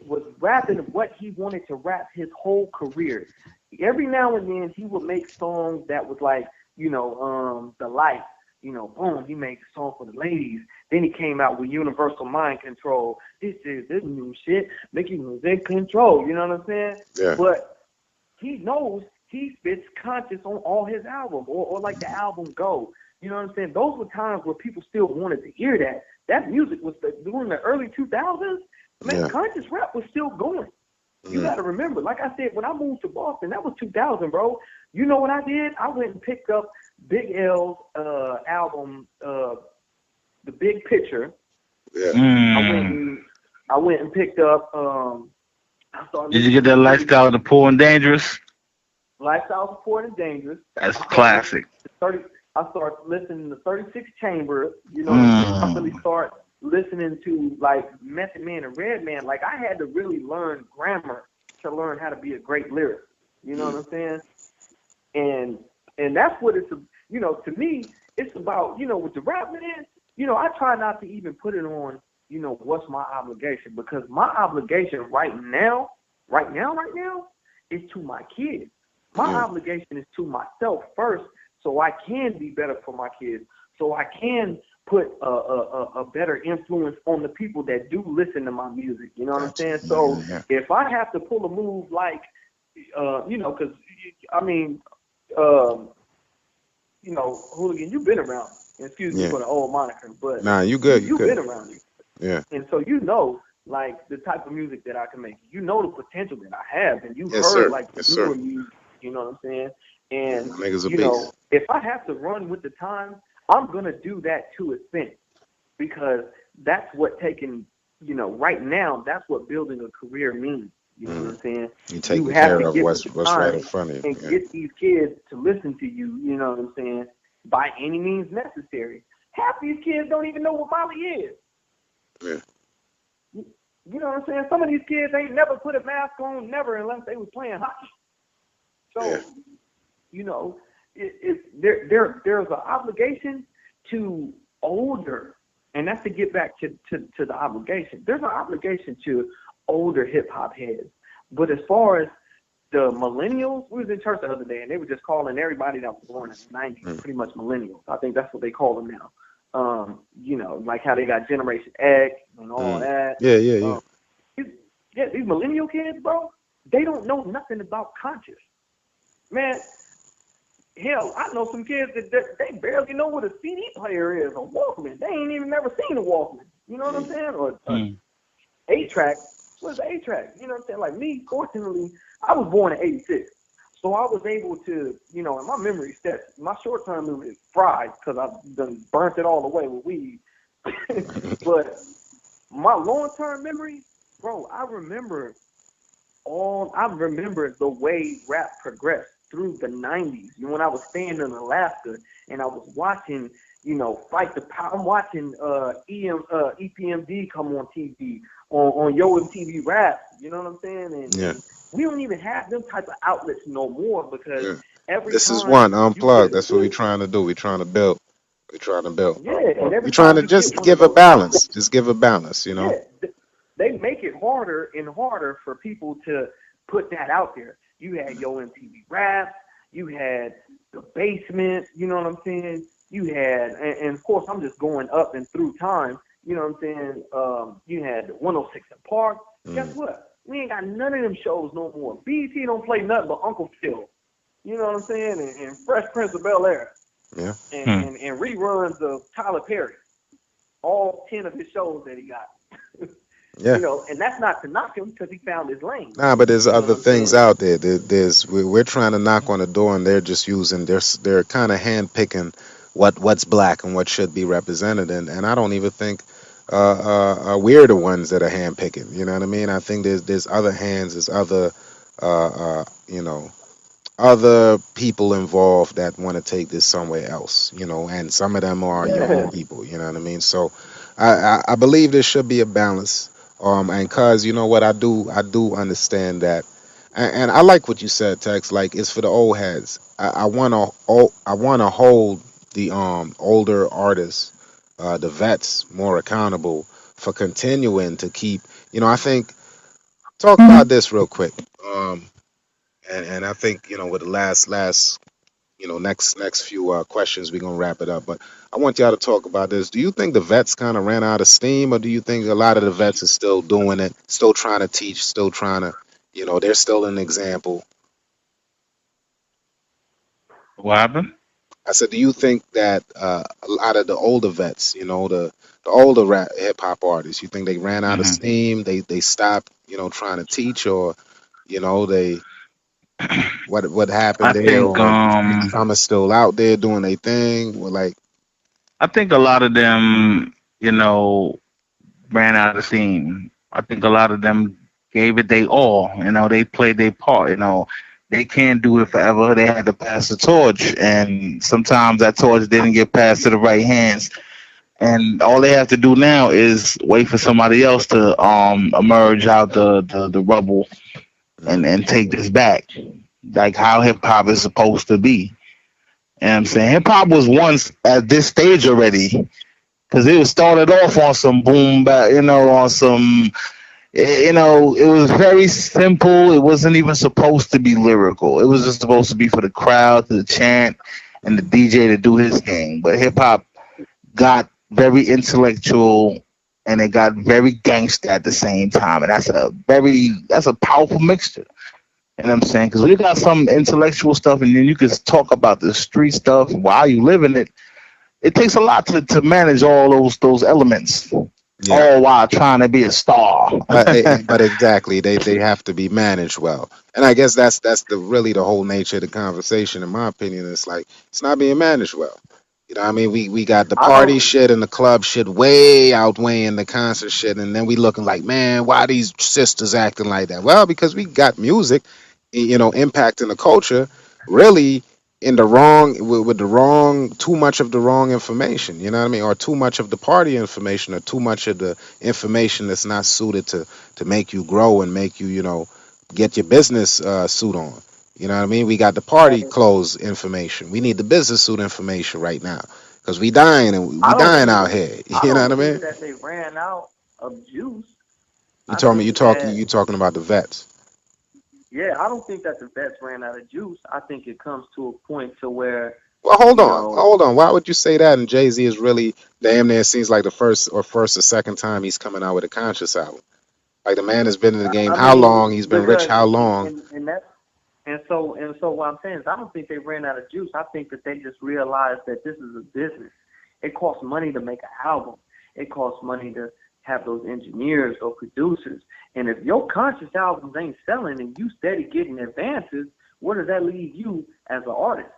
was rapping what he wanted to rap his whole career. Every now and then he would make songs that was like, the life. Boom, he made a song for the ladies. Then he came out with Universal Mind Control. This new shit, Mickey was in control. You know what I'm saying? Yeah. But he knows he spits conscious on all his albums, or like the album Go. You know what I'm saying? Those were times where people still wanted to hear that. That music was during the early 2000s. Man, Yeah. conscious rap was still going. You Mm. got to remember, like I said, when I moved to Boston, that was 2000, bro. You know what I did? I went and picked up Big L's album, The Big Picture. Yeah. Mm. I went and picked up. I started Did you listening get to that the Big lifestyle of the poor and dangerous? Lifestyle Support and Dangerous. That's I started listening classic. to 30. I started listening to 36 Chambers. You know what I'm saying? I really Mm. start listening to like Method Man and Redman. Like I had to really learn grammar to learn how to be a great lyricist. You know what I'm saying? And that's what it's. To me, it's about. With the rap man. I try not to even put it on. What's my obligation? Because my obligation right now, is to my kids. My Yeah. obligation is to myself first, so I can be better for my kids, so I can put a better influence on the people that do listen to my music. You know what I'm Gotcha. saying? Yeah. So Yeah. if I have to pull a move like, because I mean, um, Hooligan, you've been around. Excuse me Yeah. for the old moniker, but Nah, you you good. You you've good. been around me. Yeah. And so like the type of music that I can make. You know the potential that I have, and you've Yes, heard sir. like the Yes, sir. newer music. You know what I'm saying? Yeah, And my niggas a beast. if I have to run with the times, I'm gonna do that to extent because that's what taking. Right now, that's what building a career means. You know what Mm. I'm saying? You You taking have care to of get with the what's right in times front of you. and Yeah. get these kids to listen to you. You know what I'm saying? By any means necessary. Half these kids don't even know what Molly is. Yeah. You know what I'm saying? Some of these kids ain't never put a mask on, never, unless they was playing hockey. Yeah. So, you know, there's an obligation to older, and that's to get back to the obligation. There's an obligation to older hip hop heads. But as far as the millennials, we was in church the other day, and they were just calling everybody that was born in the '90s Mm. pretty much millennials. I think that's what they call them now. Like how they got Generation X and all Mm. that. Yeah. Yeah. Yeah. Um, these millennial kids, bro, they don't know nothing about conscious. Man, hell, I know some kids that they barely know what a CD player is, a Walkman. They ain't even never seen a Walkman. You know what I'm Mm. saying? Or Mm. 8-track. What's the 8-track? You know what I'm saying? Like me, fortunately, I was born in '86. So I was able to, and my memory sets, my short-term memory is fried because I've done burnt it all away with weed. But my long-term memory, bro, I remember the way rap progressed through the '90s. When I was staying in Alaska and I was watching, Fight the Power. I'm watching EPMD come on TV on Yo MTV Rap. You know what I'm saying? Yeah. And we don't even have them type of outlets no more because Yeah. every This is time one you get unplugged. a That's what we're good, trying to do. We're trying to build. We're trying to build. yeah, and We're every trying time to you get just one of give a those balance. Just give a balance. yeah, they make it harder and harder for people to put that out there. You had Yo MTV Raps, you had the Basement, you know what I'm saying? You had, and of course, I'm just going up and through time, you know what I'm saying? You had 106 in Park. Guess Mm. what? We ain't got none of them shows no more. BET don't play nothing but Uncle Phil, you know what I'm saying? And Fresh Prince of Bel Air, Yeah. Mm. and reruns of Tyler Perry, all 10 of his shows that he got. Yeah. And that's not to knock him because he found his lane. Nah, but there's You know what other I'm things saying? out there. We're trying to knock on the door, and they're just using. They're kind of handpicking what's black and what should be represented, and I don't even think we're the ones that are handpicking. You know what I mean? I think there's other hands, there's other uh, uh, you know other people involved that want to take this somewhere else. And some of them are your own Yeah. people. You know what I mean? So I believe there should be a balance. And cause you know what I do understand that. And I like what you said, Tex. Like it's for the old heads. I want to hold the older artists, the vets, more accountable for continuing to keep. I think talk about this real quick. Um, and I think with the last next few questions we're gonna wrap it up. But I want y'all to talk about this. Do you think the vets kind of ran out of steam, or do you think a lot of the vets are still doing it, still trying to teach, still trying to, they're still an example? What happened? I said, do you think that a lot of the older vets, the older rap hip hop artists, you think they ran out of Hmm. steam? They stopped, trying to teach, or they what happened I there, think or some are still out there doing their thing? Or like, I think a lot of them, ran out of steam. I think a lot of them gave it their all. They played their part. They can't do it forever. They had to pass the torch, and sometimes that torch didn't get passed to the right hands. And all they have to do now is wait for somebody else to emerge out the rubble and take this back, like how hip hop is supposed to be. And I'm saying hip hop was once at this stage already because it was started off on some boom bap, on some, it was very simple. It wasn't even supposed to be lyrical. It was just supposed to be for the crowd to chant and the DJ to do his thing. But hip hop got very intellectual and it got very gangsta at the same time, and that's a powerful mixture. You know what I'm saying? Because when you got some intellectual stuff and then you can talk about the street stuff while you live in it, it takes a lot to manage all those elements, yeah. all while trying to be a star. But exactly, they have to be managed well, and I guess that's the really the whole nature of the conversation. In my opinion, it's like it's not being managed well. What I mean? We got the I party don't. shit and the club shit way outweighing the concert shit, and then we looking like, man, why these sisters acting like that? Well, because we got music, impacting the culture, really in the wrong with the wrong, too much of the wrong information. You know what I mean? Or too much of the party information, or too much of the information that's not suited to make you grow and make you get your business suit on. You know what I mean? We got the party clothes information. We need the business suit information right now because we dying and we I don't. dying out here. I You know what don't I think mean? that they ran out of juice. You I told me think that you talking about the vets. yeah, I don't think that the vets ran out of juice. I think it comes to a point to where Well, you know hold on. Why would you say that? And Jay Z is really damn near seems like the first or second time he's coming out with a conscious album. Like the man has been in the game I how mean long? He's been rich because how long? and that and so what I'm saying is I don't think they ran out of juice. I think that they just realized that this is a business. It costs money to make an album. It costs money to have those engineers or producers. And if your conscious albums ain't selling and you steady getting advances, where does that leave you as an artist?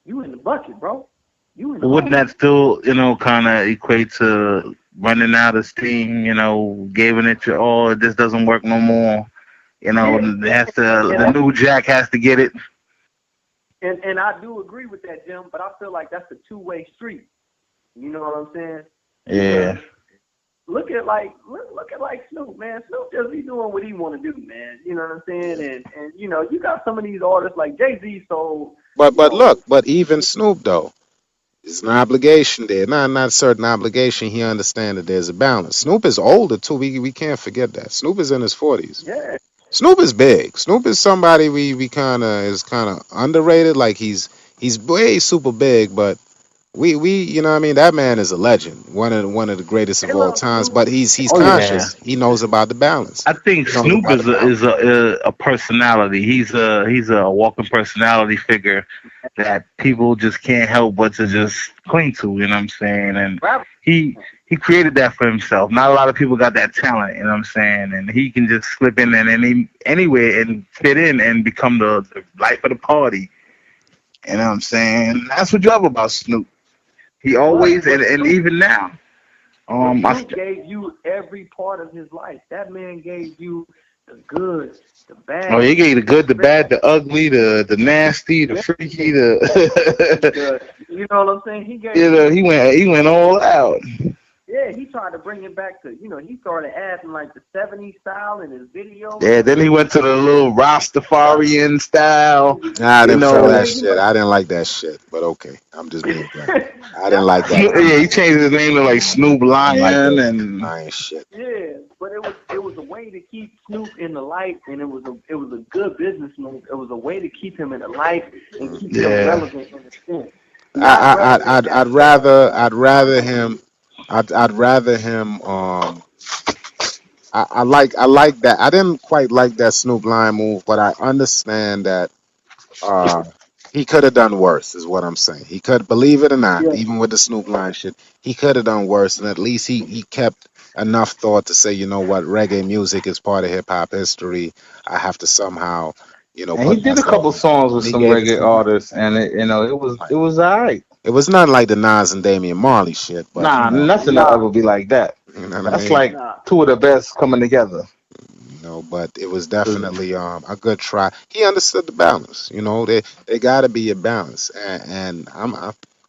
You in the bucket, bro. You in the Wouldn't hole. that still, kind of equate to running out of steam? Giving it your all. It just doesn't work no more. Yeah, It has to. and The new Jack has to get it. and I do agree with that, Jim. But I feel like that's a two-way street. You know what I'm saying? Because Yeah. look at like Snoop, man. Snoop just be doing what he want to do, man. You know what I'm saying? And you got some of these artists like Jay Z. So But look, but even Snoop though, there's an obligation there. Not a certain obligation. He understands that there's a balance. Snoop is older too. We can't forget that. Snoop is in his 40s. yeah, Snoop is big. Snoop is somebody we kind of underrated. Like he's way super big, but we what I mean, that man is a legend, one of the greatest they of all love times. Snoop. But he's Oh yeah. conscious. He knows about the balance. I think He knows Snoop about the balance. is a personality. He's a walking personality figure that people just can't help but to just cling to. You know what I'm saying? And Rap, he he created that for himself. Not a lot of people got that talent. You know what I'm saying? And he can just slip in and anywhere and fit in and become the life of the party. You know what I'm saying? That's what you love about Snoop. He but always but and Snoop even now. but I Snoop gave you every part of his life. That man gave you the good, the Oh, he bad, gave the the good, the great, bad, the ugly, the nasty, the yeah, freaky, the the you know what I'm saying? He gave you know, you he went all out. yeah, yeah, he tried to bring it back to, he started adding like the '70s style in his videos Yeah, and then he shit. went to the little Yup. Rastafarian style. Nah, I You didn't feel And that know, then shit. I didn't like that shit. But okay, I'm just being blunt. I didn't that's like that I Yeah, he mean, changed his name to like Snoop I didn't like Lion, that and lying shit. yeah, but it was a way to keep Snoop in the light, and it was a good business move. It was a way to keep him in the light and keep him yeah. relevant in a sense. Not relevant I'd as rather commercial. I'd rather him I like that. I didn't quite like that Snoop Lion move, but I understand that uh he could have done worse is what I'm saying. He could, believe it or not, Yeah, even with the Snoop Lion shit, he could have done worse, and at least he kept enough thought to say, you know what, reggae music is part of hip hop history. I have to somehow, And he put did a myself couple in that. songs with And he some gave it reggae some artists, and it was like, it was alright. it was not like the Nas and Damian Marley shit, but Nah, nothing will nah, ever be like that. you know what I That's mean. like nah. two of the best coming together. But it was 'Cause definitely a good try. He understood the balance. They got to be a balance, and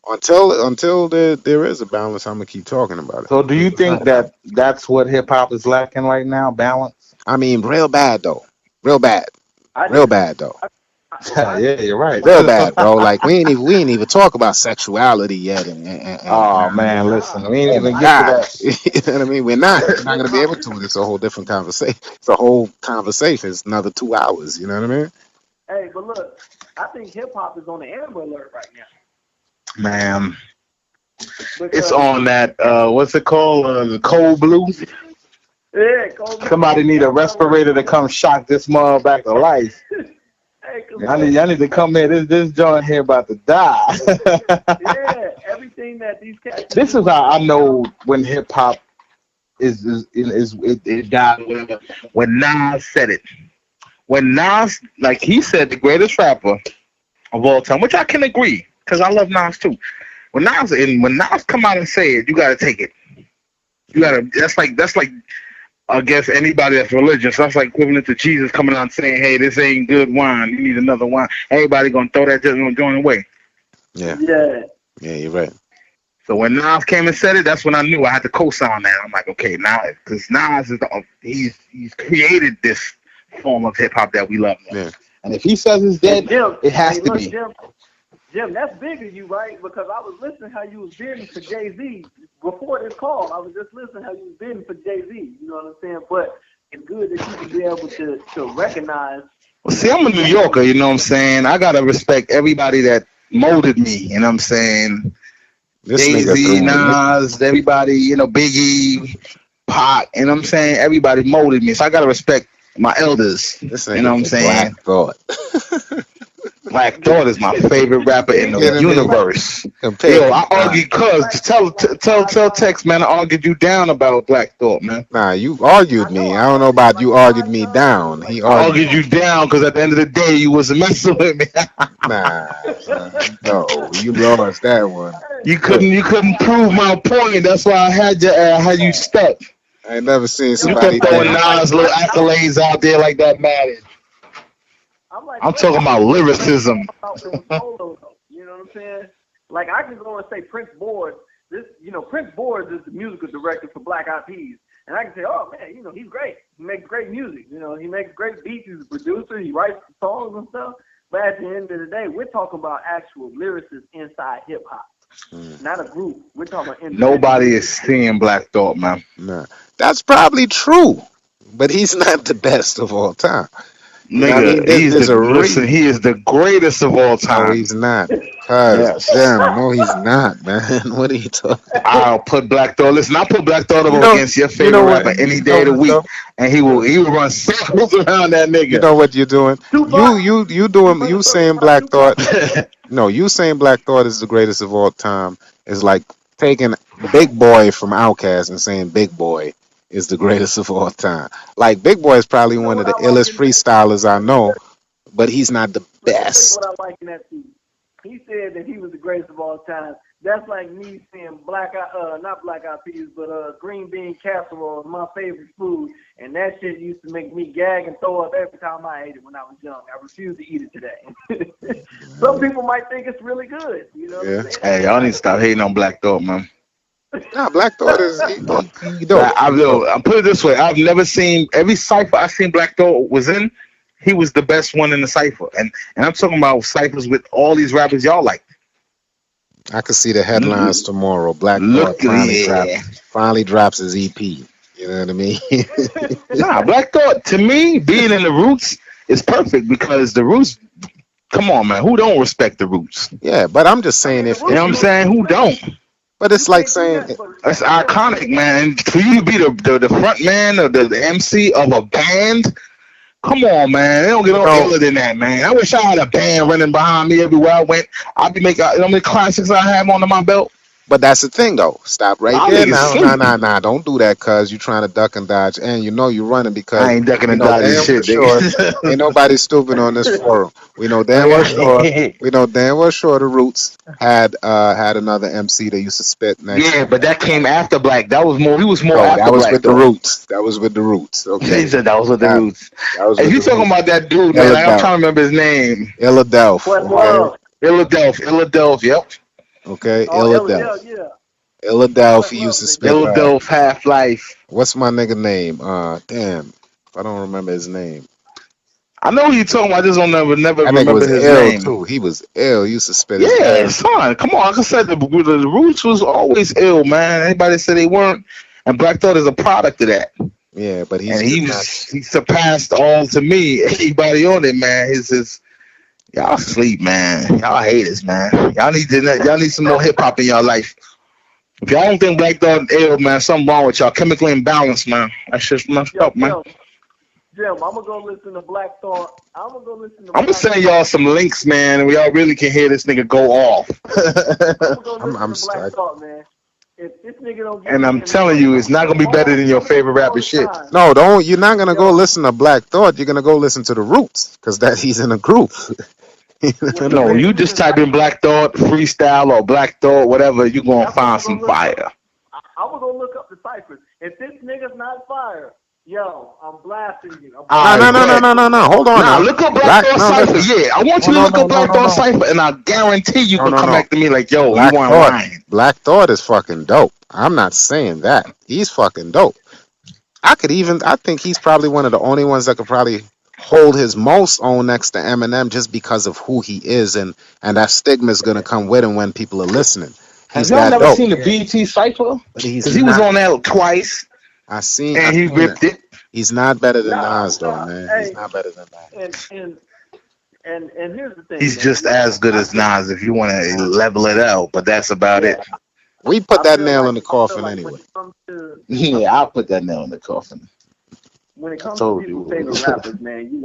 until there is a balance, I'm gonna keep talking about it. So, do you 'Cause it's not think a balance. that that's what hip hop is lacking right now? Balance. I mean, real bad though, real bad, I real do. bad though, If I Yeah, you're right. real bad, bro. Like we ain't even talk about sexuality yet, and Oh man, listen, nah, we ain't oh my even get to God, that. you know what I mean? We're not hip gonna be hop. able to. It's a whole different conversation. It's a whole conversation. It's another 2 hours. You know what I mean? Hey, but look, I think hip hop is on the Amber Alert right now Man, it's because on that. What's it called? The cold blue. yeah, Kobe is Somebody on need the a Amber Alert. respirator to come shock this mother back to life. Hey, cause I need, look, I need to come here. This joint here about to die. yeah, everything that these cats is This is doing how I right now. know when hip hop it died or whatever. When Nas said it, when Nas, like he said, the greatest rapper of all time, which I can agree because I love Nas too. When Nas come out and say it, you gotta take it. You gotta. That's like I guess anybody that's religious. That's like equivalent to Jesus coming out and saying, "Hey, this ain't good wine. You need another wine." Everybody gonna throw that joint away. Yeah, Yeah, yeah, you're right. So when Nas came and said it, that's when I knew I had to co-sign that. I'm like, okay, now because Nas is he's created this form of hip hop that we love now. Yeah. And if he says it's and dead, Jim, it has hey, to look, be. Jim, that's big of you, right? Because I was listening how you was bidding for Jay Z before this call. I was just listening how you was bidding for Jay Z. You know what I'm saying? But it's good that you can be able to recognize Well, see, I'm a New that Yorker. You know what I'm saying? I gotta respect everybody that molded me. You know what I'm saying? This Jay nigga Z, threw in this, Nas, everybody. Biggie, Pac. You know what I'm saying? Everybody molded me, so I gotta respect my elders. this You know nigga what I'm said Black saying? Thought. Black Thought is my favorite rapper he in You the kidding said me? black universe. Compared Yo, to I nah, argued, cuz black tell like tell five tell times. Tex, man, I argued you down about Black Thought, man. nah, you argued I know me. I I don't know heard about like you argued five me times, down. like He I five argued argued you times. down because at the end of the day, you wasn't messing with me. nah, no, you lost that one. you Good. couldn't you Hey, couldn't prove my point. That's why I had you stuck. I ain't never seen yo, You somebody kept throwing that I'm like Nas little Black. accolades out there like that mattered. I'm like I'm Black talking about Thought is the best lyricism. album solo though. You know what I'm saying? Like I can go and say Prince Boards. Prince Boards is the musical director for Black Eyed Peas, and I can say, oh man, he's great. He makes great music. He makes great beats. He's a producer. He writes songs and stuff. But at the end of the day, we're talking about actual lyricists inside hip hop, mm, not a group. We're talking about individual Nobody is lyricists. seeing Black Thought, man. nah. That's probably true, but he's not the best of all time. You know what I Nigga, mean? There's a listen, reason. he is the greatest of all No, time. he's not. Cause Yes. Jim, no, he's not, man. What are you talking? I'll put Black Thought. Listen, I'll put Black Thought You up know, against your you know favorite what? rapper any You day know of the what week, though? and he will run circles around that You nigga. know what you're doing? Tupac, You talking saying about Black Tupac. Thought? No, you saying Black Thought is the greatest of all time is like taking Big Boy from Outkast and saying Big Boy is the greatest of all time. Like Big Boy is probably You know one of what the I like illest in that? freestylers I know, but he's not the Let me tell you what best. I like in that too. He said that he was the greatest of all time. That's like me saying not Black Eyed Peas, but green bean casserole is my favorite food, and that shit used to make me gag and throw up every time I ate it when I was young. I refuse to eat it today. Some people might think it's really good. You know what I'm Yeah. saying? Hey, y'all need to stop hating on Black Thought, man. Nah, Black Thought is he dope. Like, He dope. I'll put it this way: I've never seen every cipher I seen Black Thought was in. He was the best one in the cipher, and I'm talking about ciphers with all these rappers y'all like. I could see the headlines L- tomorrow. Black Thought Look at yeah. finally drops his EP. You know what I mean? Nah, Black Thought to me being in the Roots is perfect because the Roots. Come on, man, who don't respect the Roots? Yeah, but I'm just I saying mean, the if You know Roots what if I'm is you, saying? Who don't? but you it's like can't do saying nothing but That's respect the Roots. iconic, man. For you to be the front man or the MC of a band, come on, man. They don't get you no know. iller than that, man. I wish I had a band running behind me everywhere I went. I'd be making, you know how many classics I have under my belt? But that's the thing, though. Stop right Y'all there niggas now. Nah, sleep. nah, nah. Don't do that, cuz you're trying to duck and dodge, and you know you're running I because ain't ducking we and know dodging damn for shit, sure ain't nigga. nobody stupid on this forum. We know damn well sure. Okay. We know damn well sure the Roots had another MC that used to spit next to Yeah, him. but that came after Black. That was more. He was more No, that after was with Black the though. Roots. That was with the Roots. He Okay, said that was with the that Roots. that was If with you the talking Roots. about that dude, man, I'm Illadelph, trying to remember his name. Illadelph. Okay, Questlove. Philadelphia. Yep. okay, Oh, yeah, Illadelph. yeah. Illadelph. He used Questlove to is a spit. gangster. Philadelphia Half Life. What's my nigga name? Damn, I don't remember his name. I know who you talking about. I just don't never That nigga remember was his ill name. too. He was ill. He used to spit his Yeah, ass off. son. Come on. Like I said, the Roots was always ill, man. Anybody said they weren't, and Black Thought is a product of that. Yeah, but And he's just not. he surpassed all to me. Anybody on it, man. His y'all sleep, man. Y'all haters, man. Y'all need some more hip hop in y'all life. If y'all don't think Black Thought ill, man, something wrong with y'all. Chemically imbalanced, man. That's just messed Yo, up, man. Jim, I'm gonna go listen to Black Thought. I'm gonna go listen to I'm gonna Black send Thought. y'all some links, man, and we all really can hear this nigga go off. I'm gonna go I'm listen I'm to Black st- Thought, man. If this nigga don't get And me I'm in telling you, it's not the gonna be better mall, than your I'm gonna favorite listen all rapper the shit. time. no, don't. You're not gonna go Yo, listen to Black Thought. You're gonna go listen to the Roots because that he's in a group. You know well, what I he No, mean? you mentioned just his type in Black Thought freestyle or Black Thought, whatever, you gonna That's what find I'm some gonna look up. fire. I was gonna look up the ciphers. If this nigga's not fire, yo, I'm blasting you. I'm No, I no, blasting no, you no, bet. off no, this no, no. Hold phone. on Nah, now. look up Black Black. Thought No, Cipher. listen. Yeah, I want No, you to no, look no, up no, Black no, Thought no. Cipher, and I guarantee you No, gonna no, come no. back to me like, yo, you Black weren't Thought. lying. Black Thought is fucking dope. I'm not saying that. He's fucking dope. I think he's probably one of the only ones that could probably hold his most own next to Eminem just because of who he is and that stigma is gonna come with him when people are listening. Have He's y'all that never dope, seen the BT Cipher? but he's Because he was not. on that twice, I and he seen it. ripped it. He's not better than Nah, Nas though, nah. man. He's Hey, not better than Nas. and and and here's the thing, He's man. just as good as Nas if you want to level it out, but that's about Yeah, it. We put that nail in the coffin when anyway. it comes to Yeah, I'll put that nail in the coffin. when it I comes to told people's you. favorite rappers, man,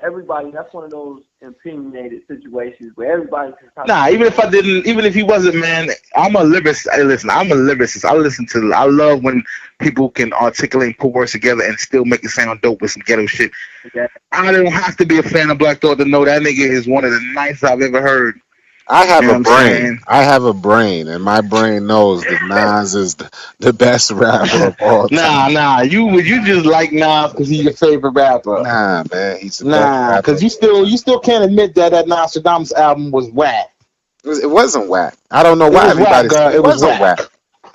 everybody. That's one of those opinionated situations where everybody can kind of Nah, speak even if on I it. didn't, even if he wasn't, man, I'm a lyricist. Hey, listen, I'm a lyricist. I love when people can articulate and put words together and still make it sound dope with some ghetto shit. Yeah, I don't have to be a fan of Black Thought to know that nigga is one of the nicest I've ever heard. I You have know a what I'm brain. saying? I have a brain, and my brain knows that Nas is the best rapper of all Nah, time. you just like Nas because he's your favorite rapper. Nah, man, he's the best Nah, rapper because of all you time. still can't admit that Nostradamus album was whack. It wasn't whack. I don't know It why was whack, everybody said girl. it It was wasn't whack. whack.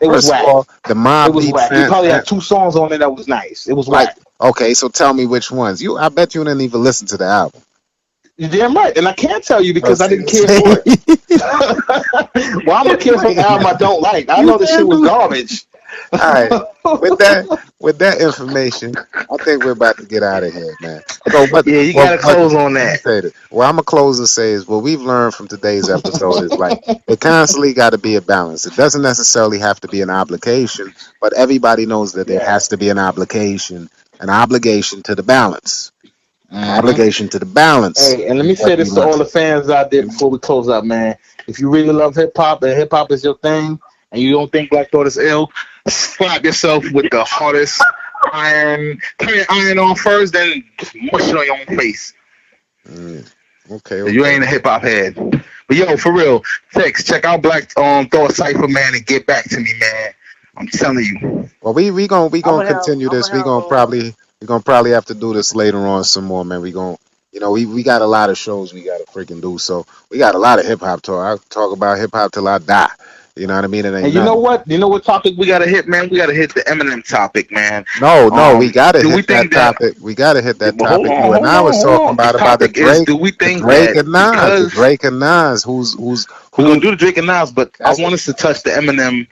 It was First of whack. all, the It Mob was Deep whack. He fan, probably had two songs on it that was nice. It was like whack. okay, so tell me which ones. I bet you didn't even listen to the album. You're damn right, and I can't tell you Oh, because I see, didn't care for it. see? Well, I'm gonna care for an album I don't like. I You know this shit can't was do. garbage. All right, with that information, I think we're about to get out of here, man. So, but Yeah, you well, gotta but close on let me that. say this. What I'm gonna close and say is what we've learned from today's episode is like it constantly got to be a balance. It doesn't necessarily have to be an obligation, but everybody knows that there yeah. has to be an obligation to the balance, an Hmm. obligation to the balance Hey, and let is me what say we this to learned. all the fans out there before we close up, man. If you really love hip hop and hip hop is your thing, and you don't think Black Thought is ill, slap yourself with the hardest iron. Turn your iron on first, then mush it on your own face. Mm, okay, 'Cause you okay. ain't a hip hop head. But yo, for real, check out Black Thought Cipher, man, and get back to me, man. I'm telling you. Well, we gonna continue I'm this. gonna have We gonna probably have to do this later on some more, man. We gonna we got a lot of shows we gotta freaking do. So we got a lot of hip hop talk. I talk about hip hop till I die. You know what I mean? It ain't And you know nothing. what? You know what topic we gotta hit, man? We gotta hit the Eminem topic, man. No, we gotta Do we hit think that that? topic. We gotta hit that Well, hold topic. on, You and hold I on, was hold talking on. The about topic is: do we The think Drake that and Nas, the because Drake and Nas, we're gonna who? do the Drake and Nas, but I That's want us to touch the Eminem.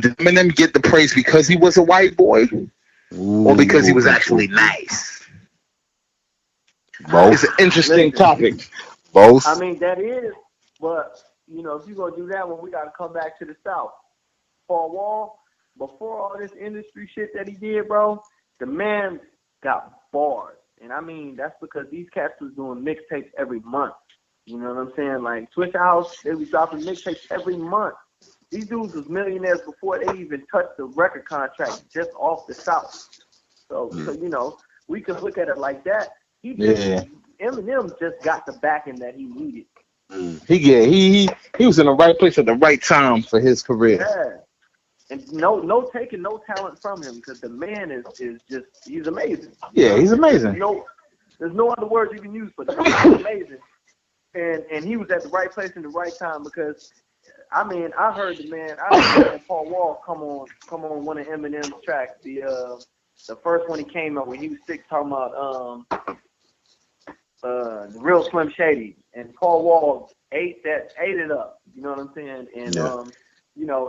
Did Eminem get the praise because he was a white boy, or because he was actually ooh, nice? It's an both, interesting Listen, topic. I both. mean that is, but if you're gonna do that one, we gotta come back to the South. Paul Wall, before all this industry shit that he did, bro, the man got bars. And I mean, that's because these cats was doing mixtapes every month. You know what I'm saying? Like Swiss House, they was dropping mixtapes every month. These dudes was millionaires before they even touched the record contract just off the South. So we could look at it like that. He just Yeah, Eminem just got the backing that he needed. he was in the right place at the right time for his career. Yeah. And no taking no talent from him because the man is just he's amazing. Yeah, he's There's amazing. no other words you can use for the man. He's amazing. And he was at the right place in the right time because I mean I heard the man Paul Wall come on one of Eminem's tracks, the first one he came up when he was sick talking about the real Slim Shady, and Paul Wall ate it up. You know what I'm saying? And Yeah.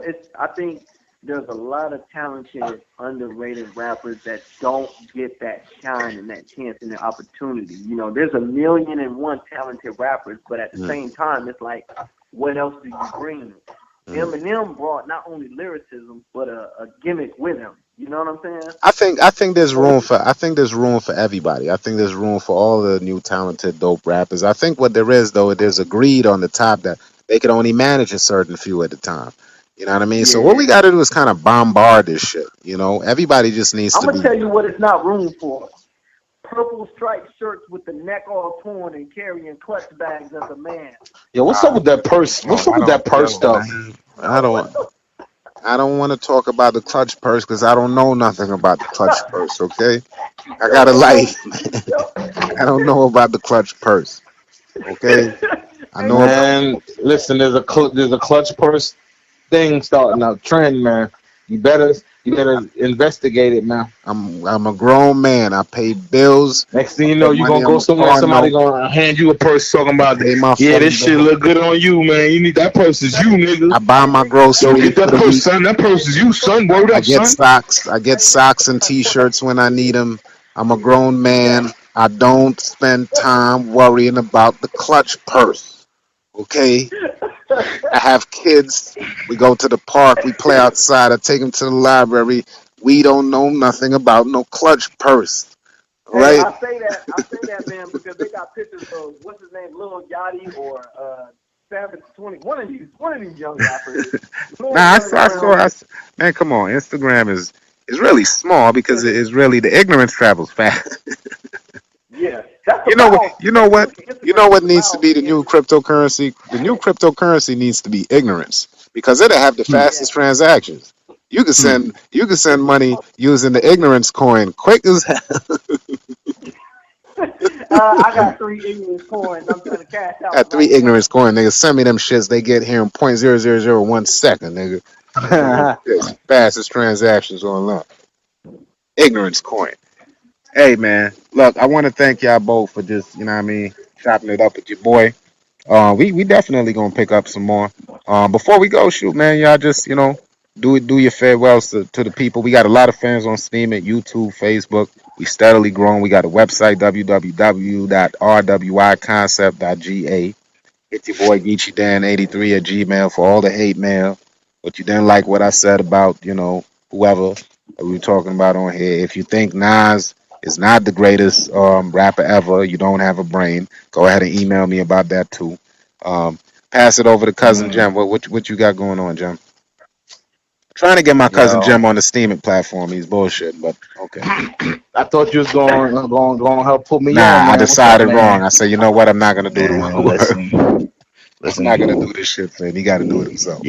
it's I think there's a lot of talented, underrated rappers that don't get that shine and that chance and the opportunity. There's a million and one talented rappers, but at the Mm, same time, it's like, what else do you bring? mm. Eminem brought not only lyricism, but a gimmick with him. You know what I'm saying? I think there's So room it's for everybody. I think there's room for all the new talented dope rappers. I think what there is though, there's a greed on the top that they can only manage a certain few at a time. You know what I mean? So what we yeah. got to do is kind of bombard this shit. Everybody just needs I'm to gonna be. tell you what it's not room for. Purple striped shirts with the neck all torn and carrying clutch bags as a man. Yo, what's up with that purse? Oh, What's up I with don't, that purse yo, stuff? man. I Yo, don't. I don't want to talk about the clutch purse because I don't know nothing about the clutch purse. Okay, I got a yo, life. yo. I don't know about the clutch purse. Okay, I Hey, know about. Man, listen, there's a clutch purse thing starting a trend, man. You better investigate it, man. I'm a grown man. I pay bills. Next I thing you know, put you're money gonna on go my somewhere, car somebody note. gonna hand you a purse talking I about, pay my yeah, phone this shit bill. look good on you, man. You need that purse is you, nigga. I buy my Yo, groceries get for that the purse, week. son. That purse is you, son. Word I up, get son. socks. I get socks and t-shirts when I need them. I'm a grown man. I don't spend time worrying about the clutch purse. Okay, I have kids. We go to the park. We play outside. I take them to the library. We don't know nothing about no clutch purse. All Hey, right. I say that, man, because they got pictures of what's his name, Lil Yachty or Savage 20. One of these young rappers. Nah, Man running I saw. around. Man, come on. Instagram is really small because it is really the ignorance travels fast. Yeah, that's the You know what? loud. You know If you what? look at You know Instagram, what it's the needs to loud be the new beginning. cryptocurrency? The new cryptocurrency needs to be ignorance because it'll have the Hmm, Yeah. fastest transactions. hmm. You can send money using the ignorance coin quick as hell. I got 3 ignorant coins. I'm trying to cash out Got three right now. ignorance coin, nigga. Send me them shits. They get here in 0.0001 second, nigga. Yes, fastest transactions online. Ignorance coin. Hey man, look, I want to thank y'all both for just, you know what I mean, chopping it up with your boy. We definitely gonna pick up some more. Before we go, shoot, man, y'all just do your farewells to the people. We got a lot of fans on Steam at YouTube, Facebook. We steadily growing. We got a website www.rwiconcept.ga. Hit your boy Geechee Dan 83 at Gmail for all the hate mail. What you didn't like what I said about whoever that we were talking about on here. If you think Nas is not the greatest rapper ever, you don't have a brain. Go ahead and email me about that too. Um, Pass it over to cousin Mm, Jim. What you got going on, Jim? Trying to get my cousin yo, Jim on the Steaming platform. He's bullshit, but okay. I thought you was going to help put me on, Nah, I man. What's up, decided wrong. man? I said, you know what? I'm not gonna do the Man, work. I'm not gonna listen. do this shit for him. He got to do it himself.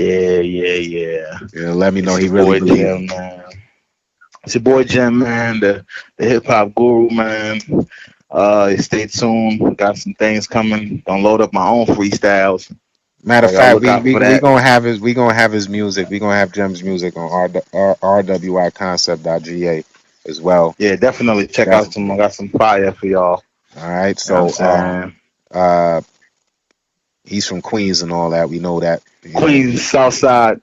Yeah. Let me know It's he your really boy believe. Jim, man. It's your boy Jim, man. The hip hop guru, man. Stay tuned. Got some things coming. Gonna load up my own freestyles. Matter So of y'all fact, look we out we for we that. gonna have his music. We gonna have Jim's music on rwiconcept.ga as well. Yeah, definitely check out some. I Definitely. got some fire for y'all. All right. You know what I'm So saying? uh he's from Queens and all that. We know that. You know. Queens, Southside,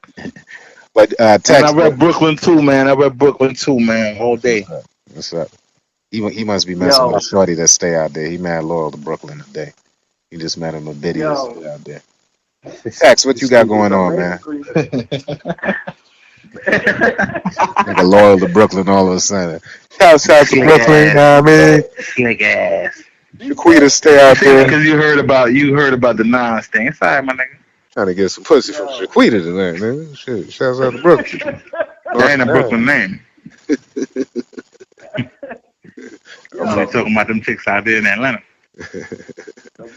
But and I text. read Brooklyn too, man. I read Brooklyn too, man, all What's day. up? What's up? He must be messing with a Yo, shorty that stay out there. He mad loyal to Brooklyn today. He just met him a biddy that yo, stay out there. Tex, what you got Stupid. going so on, man? basically, Nigga loyal to Brooklyn all of a sudden. Shouts out to Slick Brooklyn, you ass, know what I mean? slick ass. Shaquita stay You out say that there because you heard about the Nas thing. It's alright, my nigga. trying to get some pussy from yo, Shaquita tonight, nigga. Shit, shouts out to Brooklyn. That ain't a Nah, Brooklyn name. I'm only yo. talking about them chicks out there in Atlanta. So,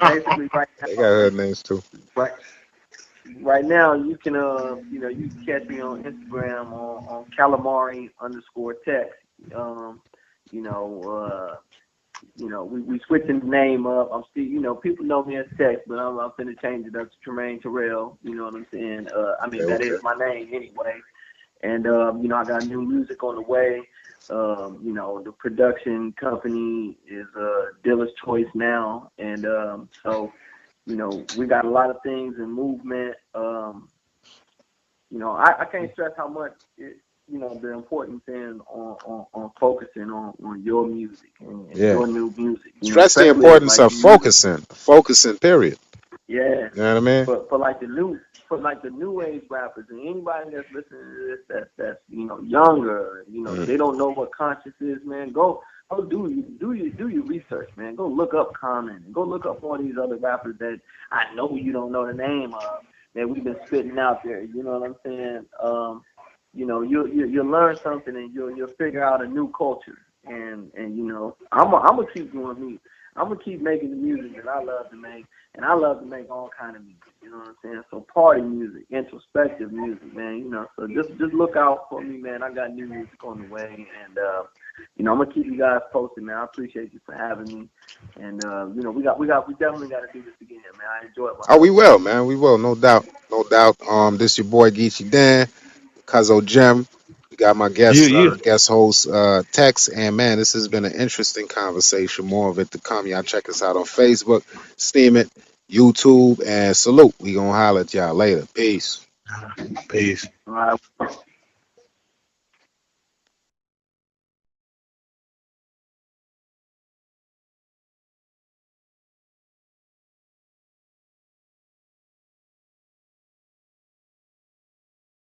basically, they got hood names too. right, right now, you can, you can catch me on Instagram on calamari underscore text. Um, you know, we switching the name up. I'm still, people know me as Tex, but I'm finna change it up to Tremaine Terrell. You know what I'm saying? I Okay, mean, that okay. is my name anyway. And I got new music on the way. The production company is Dealer's Choice now, and we got a lot of things in movement. I can't stress how much the importance in on focusing on your music and Yeah. your new music. Stress the Especially importance like of the new, focusing, period. yeah. You know what I mean? For like the new age rappers and anybody that's listening to this that's younger, Mm. they don't know what conscious is, man. Go do your research, man. Go look up Common and go look up all these other rappers that I know you don't know the name of that we've been spitting out there. You know what I'm saying? You'll learn something and you'll figure out a new culture. And I'm gonna keep doing me. I'm gonna keep making the music that I love to make, and I love to make all kind of music. You know what I'm saying? So party music, introspective music, man. So just look out for me, man. I got new music on the way, and I'm gonna keep you guys posted, man. I appreciate you for having me, and we definitely got to do this again, man. I enjoyed Oh, we myself, man. will, man. We will, no doubt, no doubt. This your boy Geechee Dan, Cuzzo Jim. We got my You, guest you. guest host Tex, and man, this has been an interesting conversation. More of it to come. Y'all check us out on Facebook, Steam it, YouTube, and salute. We gonna holler at y'all later. Peace. Peace. All right.